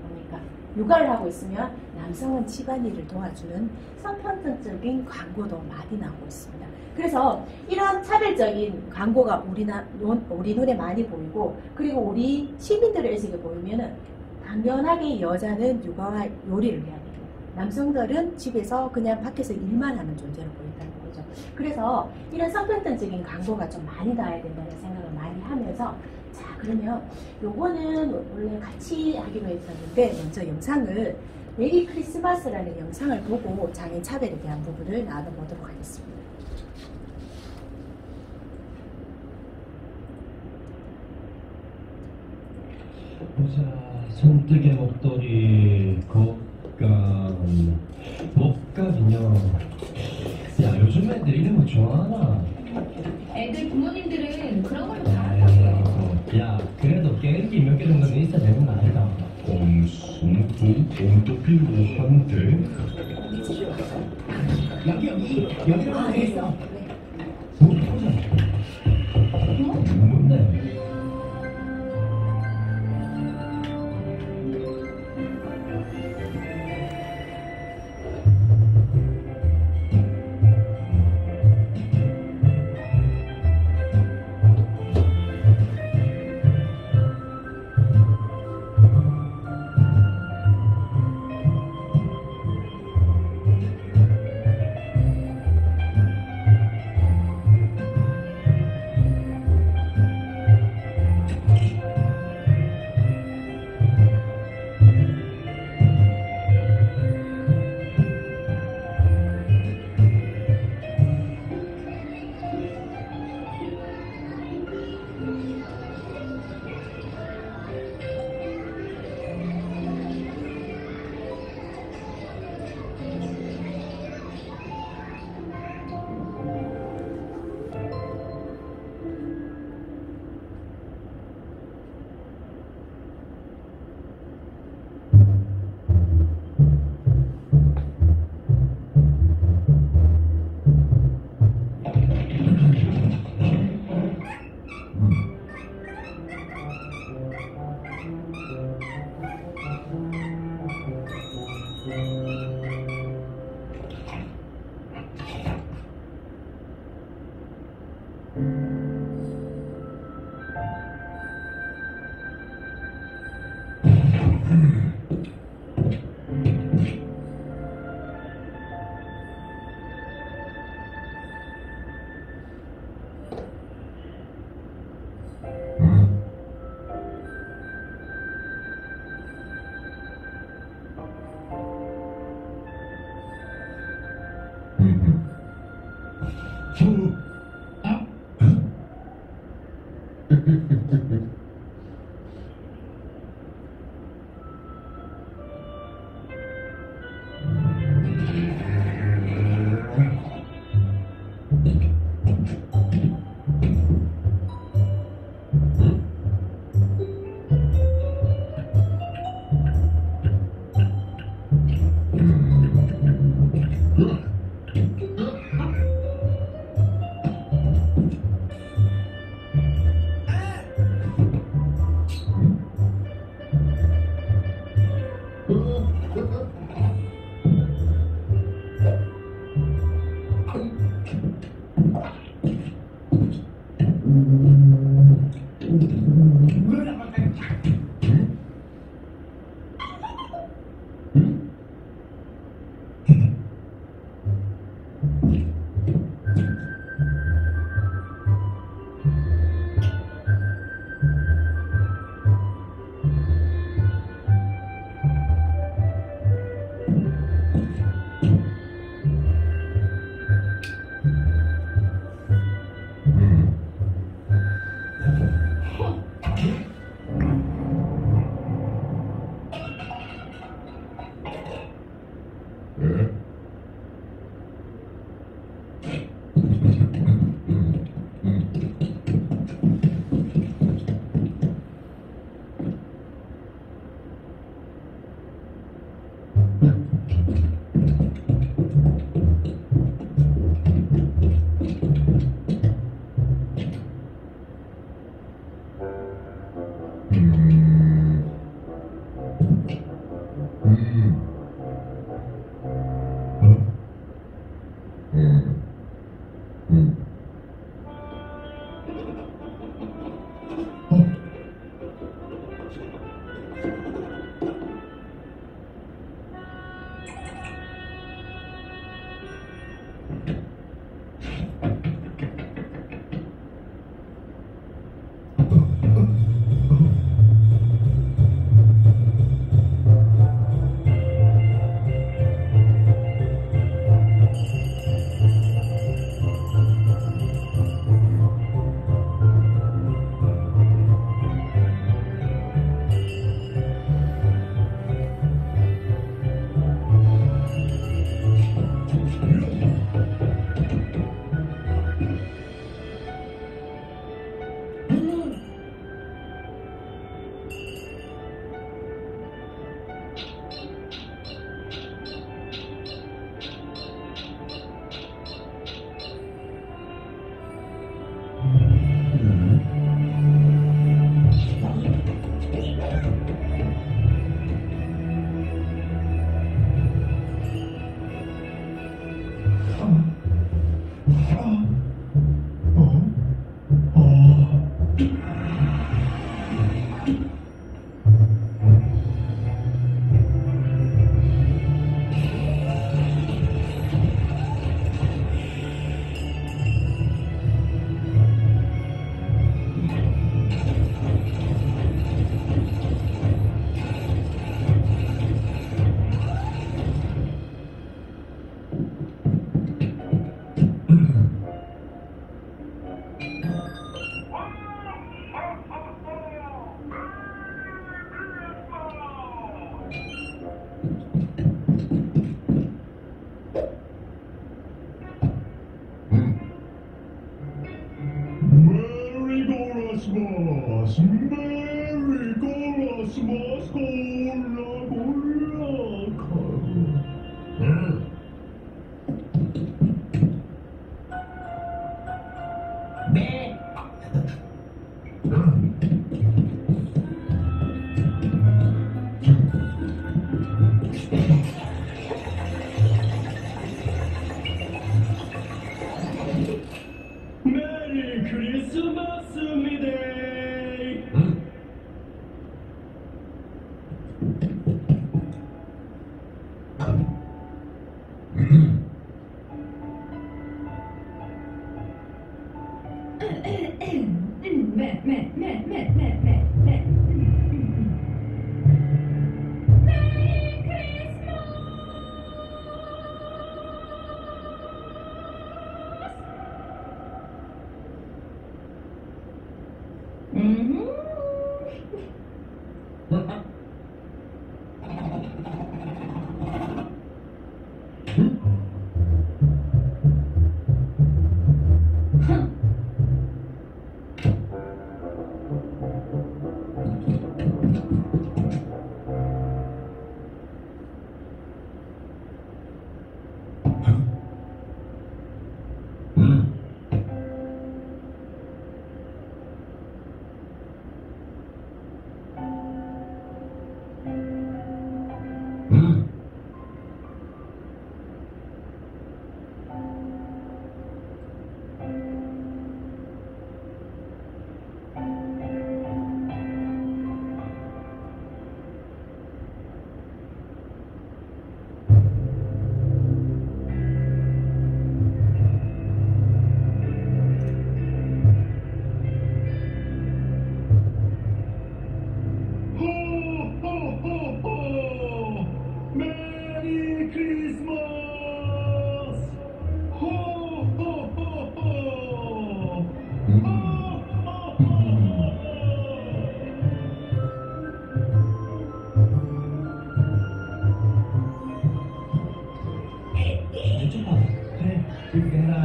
뭡니까? 육아를 하고 있으면 남성은 집안일을 도와주는 성평등적인 광고도 많이 나오고 있습니다. 그래서 이런 차별적인 광고가 우리 눈에 많이 보이고 그리고 우리 시민들의 의식에 보이면은 당연하게 여자는 육아와 요리를 해야 되고 남성들은 집에서 그냥 밖에서 일만 하는 존재로 보인다는 거죠. 그래서 이런 성평등적인 광고가 좀 많이 나와야 된다는 생각을 많이 하면서 자 그러면 요거는 원래 같이 하기로 했었는데 먼저 영상을 메리 크리스마스라는 영상을 보고 장애인 차별에 대한 부분을 나눠보도록 하겠습니다. 보자, 손뜨개 목도리, 겉감, 목감 인형. 야, 요즘 애들 이런 거 좋아하나? 애들 부모님들은 그런 걸로 다 하더라고요. 야, 그래도 게임기 몇 개 정도는 있어야 되는 거 아니다. 옴도 필요고 한데. 여기로 하나 있어. 보자. 뭔데?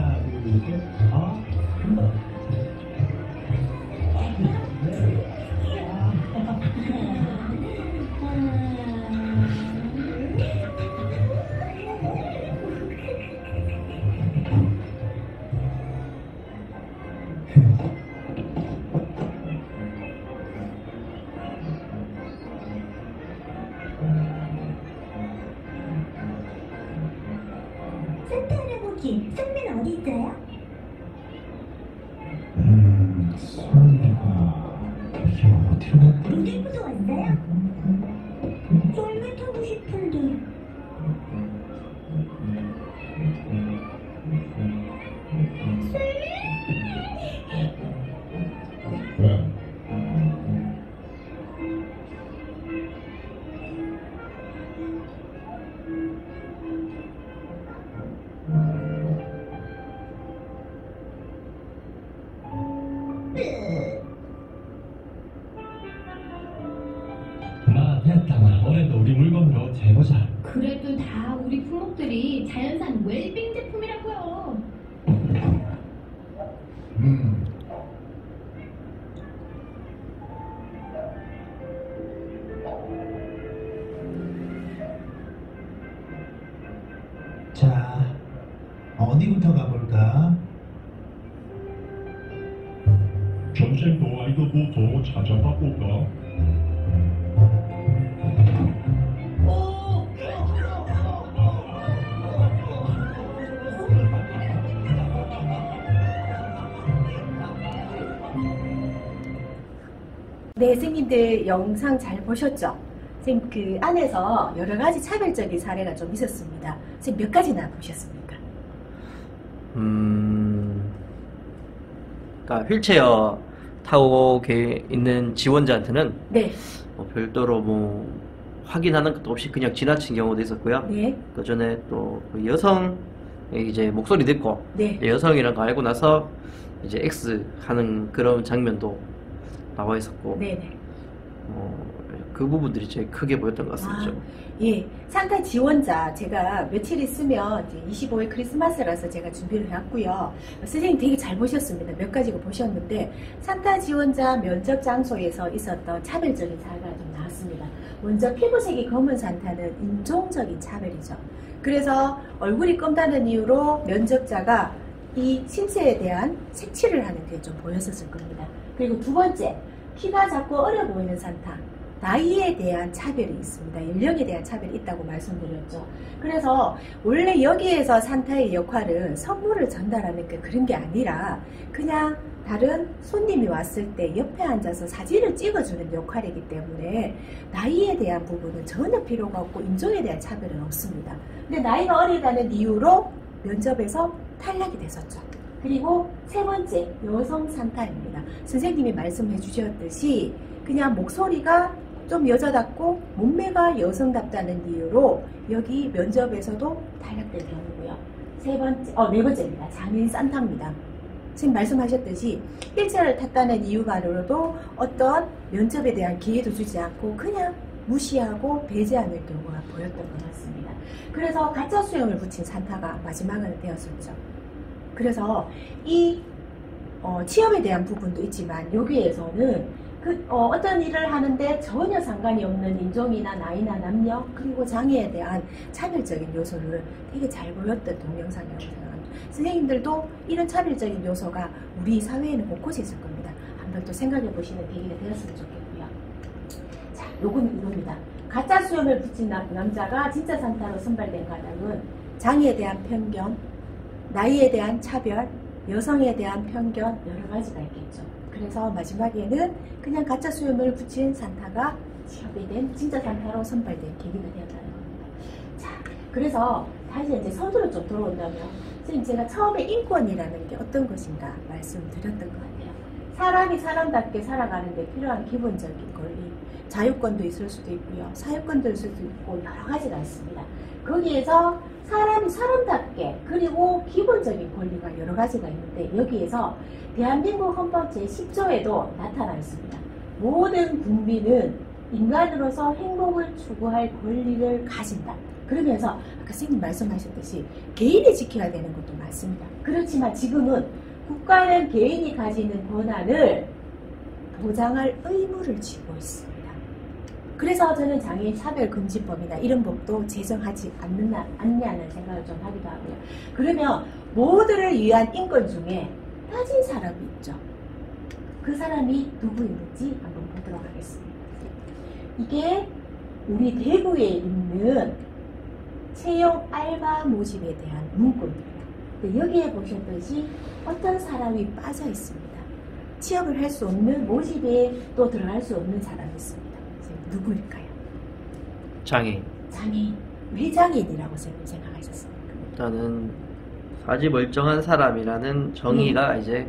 하나, 둘, 셋. 아, 금방. 산타 할아버지, 선배는 어디 있어요? 손이가 이게 어디로 갔지? 로데부도 왔어요? 썰매 타고 싶은데. 왜? 마, 됐다. 올해도 우리 물건으로 재보자. 그래도 다 우리 품목들이 자연산 웰빙 제품이라고요. 자, 어디부터 가볼까? 전생 동아리도부터 찾아봐 볼까? 네, 선생님들 영상 잘 보셨죠? 선생님 그 안에서 여러 가지 차별적인 사례가 좀 있었습니다. 선생님 몇 가지나 보셨습니까? 그러니까 휠체어 타고 있는 지원자한테는 네, 별도로 뭐 확인하는 것도 없이 그냥 지나친 경우도 있었고요. 네, 그 전에 또그 여성 이제 목소리 듣고 네. 여성이란 거 알고 나서 이제 X 하는 그런 장면도 나와 있었고 네네. 그 부분들이 제일 크게 보였던 것 같습니다. 예, 산타 지원자 제가 며칠 있으면 이제 25일 크리스마스라서 제가 준비를 해왔고요. 선생님 되게 잘 보셨습니다. 몇 가지가 보셨는데 산타 지원자 면접 장소에서 있었던 차별적인 사례가 좀 나왔습니다. 먼저 피부색이 검은 산타는 인종적인 차별이죠. 그래서 얼굴이 검다는 이유로 면접자가 이 신체에 대한 색칠을 하는 게 좀 보였었을 겁니다. 그리고 두 번째, 키가 작고 어려 보이는 산타. 나이에 대한 차별이 있습니다. 연령에 대한 차별이 있다고 말씀드렸죠. 그래서 원래 여기에서 산타의 역할은 선물을 전달하는 그런 게 아니라 그냥 다른 손님이 왔을 때 옆에 앉아서 사진을 찍어주는 역할이기 때문에 나이에 대한 부분은 전혀 필요가 없고 인종에 대한 차별은 없습니다. 근데 나이가 어리다는 이유로 면접에서 탈락이 됐었죠. 그리고 세 번째, 여성 산타입니다. 선생님이 말씀해 주셨듯이 그냥 목소리가 좀 여자답고 몸매가 여성답다는 이유로 여기 면접에서도 탈락될 경우고요. 네 번째입니다. 장애인 산타입니다. 지금 말씀하셨듯이 휠체어를 탔다는 이유만으로도 어떤 면접에 대한 기회도 주지 않고 그냥 무시하고 배제하는 경우가 보였던 것 같습니다. 그래서 가짜 수염을 붙인 산타가 마지막은 되었었죠. 그래서 이 취업에 대한 부분도 있지만 여기에서는 어떤 일을 하는데 전혀 상관이 없는 인종이나 나이나 남녀 그리고 장애에 대한 차별적인 요소를 되게 잘 보였던 동영상이라고 생각합니다. 선생님들도 이런 차별적인 요소가 우리 사회에는 곳곳에 있을 겁니다. 한번 또 생각해 보시는 계기가 되었으면 좋겠고요. 자, 요건 이겁니다. 가짜 수염을 붙인 남자가 진짜 산타로 선발된 가장은 장애에 대한 편견, 나이에 대한 차별, 여성에 대한 편견 여러 가지가 있겠죠. 그래서 마지막에는 그냥 가짜 수염을 붙인 산타가 취업이 된 진짜 산타로 선발된 계기가 되었다는 겁니다. 자, 그래서 다시 이제 서두로 좀 들어온다면 지금 제가 처음에 인권이라는 게 어떤 것인가 말씀드렸던 것 같아요. 사람이 사람답게 살아가는 데 필요한 기본적인 권리, 자유권도 있을 수도 있고요. 사유권도 있을 수도 있고 여러 가지가 있습니다. 거기에서 사람이 사람답게 그리고 기본적인 권리가 여러 가지가 있는데 여기에서 대한민국 헌법 제10조에도 나타나 있습니다. 모든 국민은 인간으로서 행복을 추구할 권리를 가진다. 그러면서 아까 선생님 말씀하셨듯이 개인이 지켜야 되는 것도 맞습니다. 그렇지만 지금은 국가는 개인이 가지는 권한을 보장할 의무를 지고 있습니다. 그래서 저는 장애인 차별금지법이나 이런 법도 제정하지 않냐는 생각을 좀 하기도 하고요. 그러면 모두를 위한 인권 중에 빠진 사람이 있죠. 그 사람이 누구인지 한번 보도록 하겠습니다. 이게 우리 대구에 있는 채용 알바 모집에 대한 문구입니다. 여기에 보셨듯이 어떤 사람이 빠져 있습니다. 취업을 할 수 없는, 모집에 또 들어갈 수 없는 사람이 있습니다. 누구일까요? 장애인. 장애인. 왜 장애인이라고 생각하셨습니까? 일단은 사지 멀쩡한 사람이라는 정의가 이제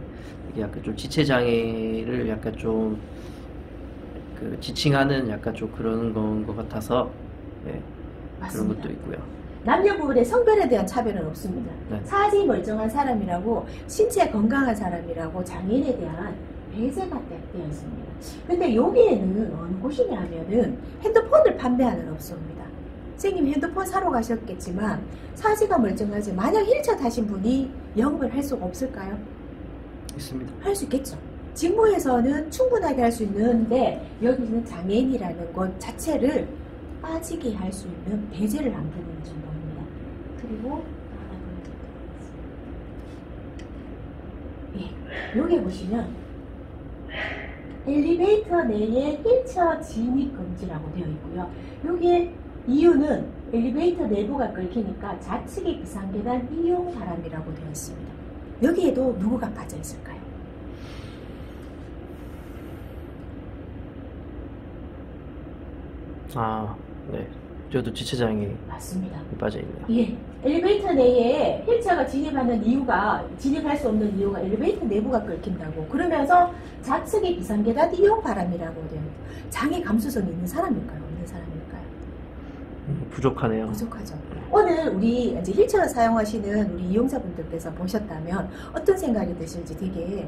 이게 약간 좀 지체 장애를 약간 좀 그 지칭하는 약간 좀 그런 건 것 같아서 네, 그런 것도 있고요. 남녀 부분의 성별에 대한 차별은 없습니다. 네. 사지 멀쩡한 사람이라고 신체 건강한 사람이라고 장애인에 대한 배제가 되어 있습니다. 근데 여기에는 어느 곳이냐면은 핸드폰을 판매하는 업소입니다. 선생님 핸드폰 사러 가셨겠지만 사지가 멀쩡하지 만약 휠체어 타신 분이 영업을 할 수가 없을까요? 있습니다. 할 수 있겠죠. 직무에서는 충분하게 할 수 있는데 여기는 장애인이라는 것 자체를 빠지게 할 수 있는 배제를 한 부분이 좀 보입니다. 그리고 예, 여기 보시면 엘리베이터 내에 휠체어 진입 금지라고 되어 있고요. 여기에 이유는 엘리베이터 내부가 끓기니까 좌측의 비상계단 이용 바람이라고 되어 있습니다. 여기에도 누구가 빠져 있을까요? 아, 네. 저도 지체장애 맞습니다. 빠져 있네요. 예, 엘리베이터 내에 휠체어가 진입하는 이유가, 진입할 수 없는 이유가 엘리베이터 내부가 끓긴다고. 그러면서 좌측의 비상계단 이용 바람이라고 돼요. 장애 감수성이 있는 사람일까요? 없는 사람일까요? 부족하네요. 부족하죠. 오늘 우리 이제 휠체어 사용하시는 우리 이용자분들께서 보셨다면 어떤 생각이 드실지 되게,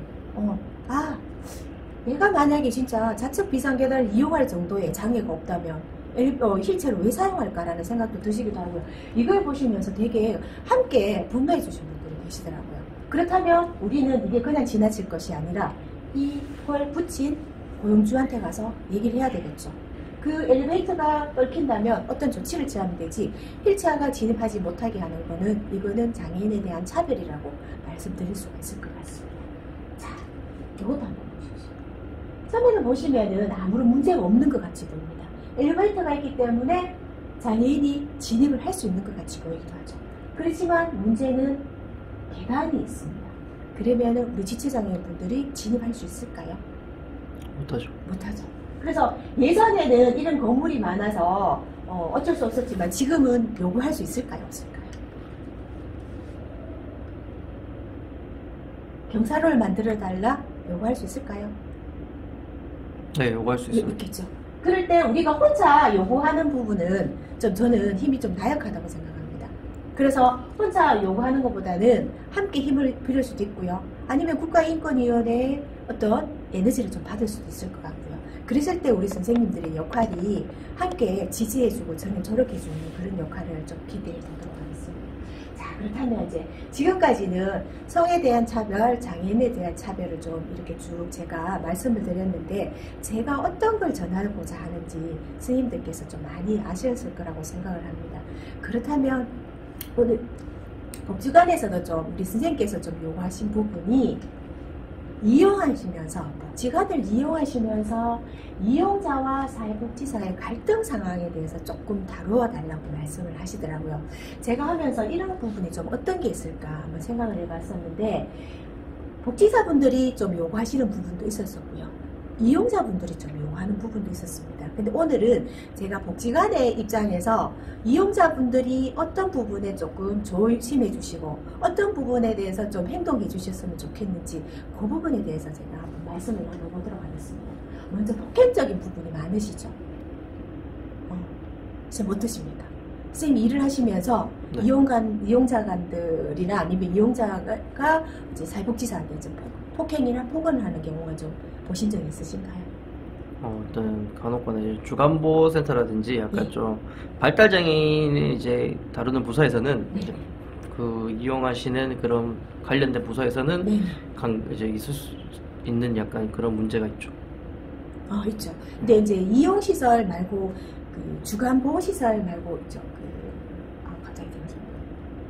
내가 만약에 진짜 좌측 비상계단을 이용할 정도의 장애가 없다면 휠체어를 왜 사용할까라는 생각도 드시기도 하고요. 이걸 보시면서 되게 함께 분노해 주신 분들이 계시더라고요. 그렇다면 우리는 이게 그냥 지나칠 것이 아니라 이걸 붙인 고용주한테 가서 얘기를 해야 되겠죠. 그 엘리베이터가 얽힌다면 어떤 조치를 취하면 되지, 휠체어가 진입하지 못하게 하는 거는 이거는 장애인에 대한 차별이라고 말씀드릴 수가 있을 것 같습니다. 자, 이것도 한번 보십시오. 처음에는 보시면은 아무런 문제가 없는 것 같이 보입니다. 엘리베이터가 있기 때문에 장애인이 진입을 할 수 있는 것 같이 보이기도 하죠. 그렇지만 문제는 계단이 있습니다. 그러면은 우리 지체장애인 분들이 진입할 수 있을까요? 못하죠. 못하죠. 그래서 예전에는 이런 건물이 많아서 어쩔 수 없었지만 지금은 요구할 수 있을까요? 없을까요? 경사로를 만들어달라 요구할 수 있을까요? 네, 요구할 수 있습니다. 있겠죠. 그럴 때 우리가 혼자 요구하는 부분은 저는 힘이 좀 나약하다고 생각합니다. 그래서 혼자 요구하는 것보다는 함께 힘을 빌릴 수도 있고요. 아니면 국가인권위원회의 어떤 에너지를 좀 받을 수도 있을 것 같고요. 그랬을 때 우리 선생님들의 역할이 함께 지지해주고 저는 저렇게 해주는 그런 역할을 좀 기대해 보도록 하겠습니다. 자, 그렇다면 이제 지금까지는 성에 대한 차별, 장애인에 대한 차별을 좀 이렇게 쭉 제가 말씀을 드렸는데 제가 어떤 걸 전하고자 하는지 스님들께서 좀 많이 아셨을 거라고 생각을 합니다. 그렇다면 오늘 복지관에서도 좀 우리 선생님께서 좀 요구하신 부분이 이용하시면서 복지관을 이용하시면서 이용자와 사회복지사의 갈등 상황에 대해서 조금 다루어 달라고 말씀을 하시더라고요. 제가 하면서 이런 부분이 좀 어떤 게 있을까 한번 생각을 해봤었는데 복지사분들이 좀 요구하시는 부분도 있었었고요. 이용자분들이 좀 요구하는 부분도 있었습니다. 근데 오늘은 제가 복지관의 입장에서 이용자분들이 어떤 부분에 조금 조심해 주시고 어떤 부분에 대해서 좀 행동해 주셨으면 좋겠는지 그 부분에 대해서 제가 한번 말씀을 나눠보도록 하겠습니다. 먼저 폭행적인 부분이 많으시죠? 선생님 어떠십니까? 선생님 일을 하시면서 네. 이용자간들이나 아니면 이용자가 이제 사회복지사한테 좀 폭행이나 폭언을 하는 경우가 좀 보신 적 있으신가요? 어떤 간혹가는 주간보호센터라든지 약간 네. 좀 발달장애인을 이제 다루는 부서에서는 네. 이제 그 이용하시는 그런 관련된 부서에서는 네. 이제 있을 수 있는 약간 그런 문제가 있죠. 있죠. 근데 이제 이용시설 말고 그 주간보호시설 말고 있죠. 갑자기 생각났습니다.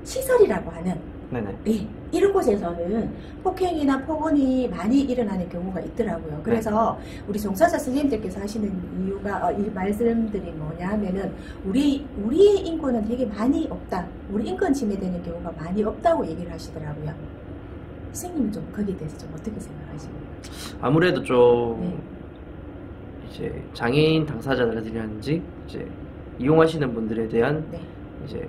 시설이라고 하는 네네. 예, 이런 곳에서는 폭행이나 폭언이 많이 일어나는 경우가 있더라고요. 그래서 우리 종사자 선생님들께서 하시는 이유가 이 말씀들이 뭐냐 하면은 우리의 인권은 되게 많이 없다. 우리 인권 침해되는 경우가 많이 없다고 얘기를 하시더라고요. 선생님은 좀 거기에 대해서 좀 어떻게 생각하십니까? 아무래도 좀 네. 이제 장애인 당사자들이라든지 이제 이용하시는 분들에 대한 네. 이제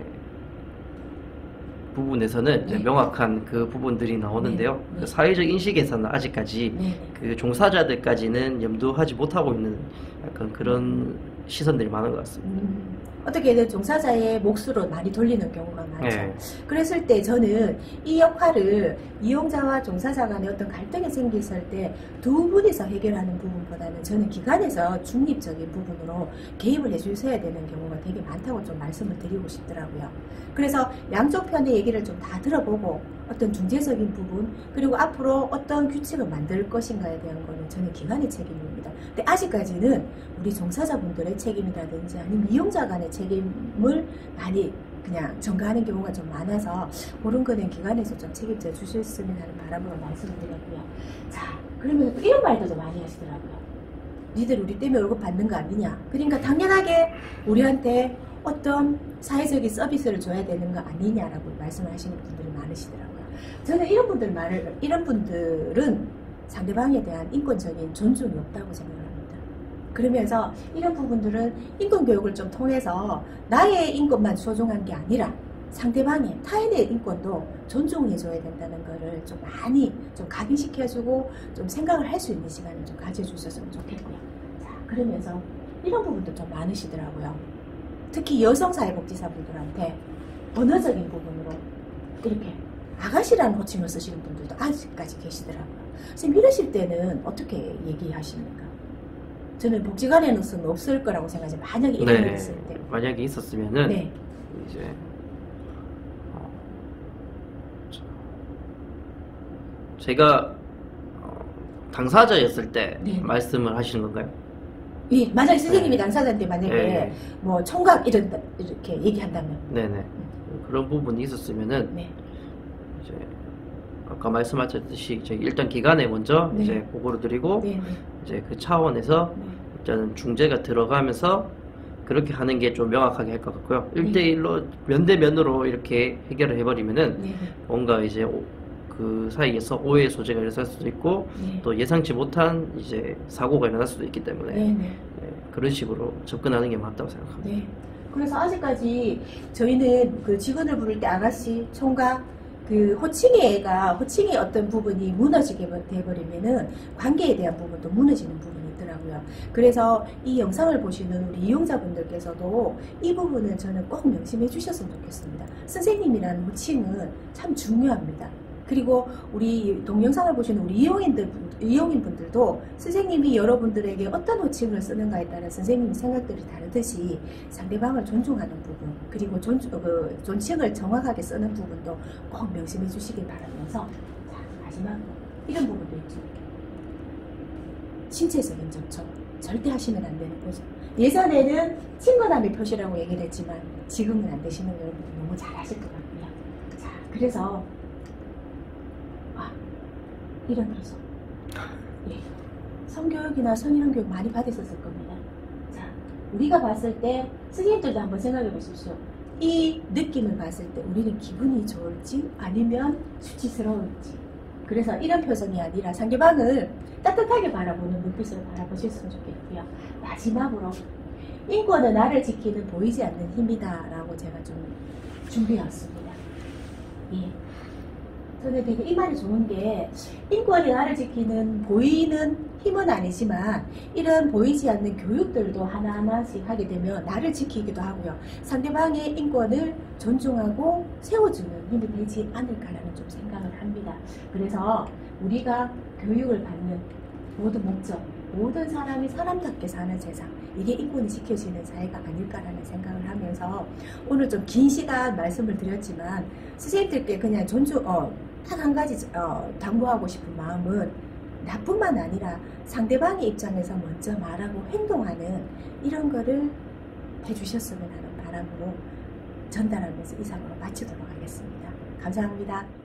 부분에서는 이제 네. 명확한 그 부분들이 나오는데요. 네. 네. 그 사회적 인식에서는 아직까지 네. 그 종사자들까지는 염두하지 못하고 있는 약간 그런 시선들이 많은 것 같습니다. 어떻게든 종사자의 몫으로 많이 돌리는 경우가 많죠. 네. 그랬을 때 저는 이 역할을 이용자와 종사자 간에 어떤 갈등이 생겼을 때 두 분이서 해결하는 부분보다는 저는 기관에서 중립적인 부분으로 개입을 해주셔야 되는 경우가 되게 많다고 좀 말씀을 드리고 싶더라고요. 그래서 양쪽 편의 얘기를 좀 다 들어보고 어떤 중재적인 부분 그리고 앞으로 어떤 규칙을 만들 것인가에 대한 거는 저는 기관의 책임입니다. 근데 아직까지는 우리 종사자분들의 책임이라든지 아니면 이용자 간의 책임을 많이 그냥 전가하는 경우가 좀 많아서 그런 거는 기관에서 좀 책임져 주셨으면 하는 바람으로 말씀을 드렸고요. 자, 그러면 또 이런 말도 많이 하시더라고요. 니들 우리 때문에 월급 받는 거 아니냐? 그러니까 당연하게 우리한테 어떤 사회적인 서비스를 줘야 되는 거 아니냐라고 말씀하시는 분들이 많으시더라고요. 저는 이런 분들은 상대방에 대한 인권적인 존중이 없다고 생각합니다. 그러면서 이런 부분들은 인권교육을 좀 통해서 나의 인권만 소중한 게 아니라 상대방의 타인의 인권도 존중해줘야 된다는 거를 좀 많이 좀 각인시켜주고 좀 생각을 할 수 있는 시간을 좀 가져주셨으면 좋겠고요. 자, 그러면서 이런 부분도 좀 많으시더라고요. 특히 여성사회복지사분들한테 언어적인 부분으로 이렇게 아가씨라는 호칭을 쓰시는 분들도 아직까지 계시더라고요. 선생님 이러실 때는 어떻게 얘기하십니까? 저는 복지관에는 없을 거라고 생각하지 만약에 이런 게 있을 때 만약에 있었으면은 네. 이제 제가 당사자였을 때 네. 말씀을 하시는 건가요? 예, 만약에 선생님이 네. 당사자한테 만약에 네. 뭐 총각 이렇게 얘기한다면 네네. 그런 부분이 있었으면은 네. 이제 아까 말씀하셨듯이 이제 일단 기관에 먼저 네. 이제 보고를 드리고 네, 네, 이제 그 차원에서 네. 일단은 중재가 들어가면서 그렇게 하는 게 좀 명확하게 할 것 같고요. 1대1로 면대면으로 이렇게 해결을 해버리면은 네, 뭔가 이제 그 사이에서 오해의 소지가 일어날 수도 있고 네. 또 예상치 못한 이제 사고가 일어날 수도 있기 때문에 네, 네. 네, 그런 식으로 접근하는 게 맞다고 생각합니다. 네. 그래서 아직까지 저희는 그 직원을 부를 때 아가씨, 총각, 그 호칭의 어떤 부분이 무너지게 돼버리면은 관계에 대한 부분도 무너지는 부분이 있더라고요. 그래서 이 영상을 보시는 우리 이용자분들께서도 이 부분은 저는 꼭 명심해 주셨으면 좋겠습니다. 선생님이라는 호칭은 참 중요합니다. 그리고 우리 동영상을 보시는 우리 이용인분들도 선생님이 여러분들에게 어떤 호칭을 쓰는가에 따라 선생님 생각들이 다르듯이 상대방을 존중하는 부분 그리고 존칭을 정확하게 쓰는 부분도 꼭 명심해 주시길 바라면서 자, 마지막으로 이런 부분도 있죠. 신체적인 접촉 절대 하시면 안 되는 거죠. 예전에는 친근함의 표시라고 얘기를 했지만 지금은 안 되시는 거 여러분들 너무 잘 아실 것 같고요. 자, 그래서 이런 표정. 예. 성교육이나 성인원 교육 많이 받으셨을 겁니다. 자, 우리가 봤을 때 선생님들도 한번 생각해 보십시오. 이 느낌을 봤을 때 우리는 기분이 좋을지 아니면 수치스러울지. 그래서 이런 표정이 아니라 상대방을 따뜻하게 바라보는 눈빛으로 바라보셨으면 좋겠고요. 마지막으로 인권은 나를 지키는 보이지 않는 힘이다 라고 제가 좀 준비해왔습니다. 예. 저는 되게 이 말이 좋은 게 인권이 나를 지키는 보이는 힘은 아니지만 이런 보이지 않는 교육들도 하나하나씩 하게 되면 나를 지키기도 하고요. 상대방의 인권을 존중하고 세워주는 힘이 되지 않을까라는 좀 생각을 합니다. 그래서 우리가 교육을 받는 모든 목적, 모든 사람이 사람답게 사는 세상, 이게 인권이 지켜지는 사회가 아닐까라는 생각을 하면서 오늘 좀 긴 시간 말씀을 드렸지만 선생님들께 그냥 딱 한 가지 당부하고 싶은 마음은 나뿐만 아니라 상대방의 입장에서 먼저 말하고 행동하는 이런 거를 해주셨으면 하는 바람으로 전달하면서 이상으로 마치도록 하겠습니다. 감사합니다.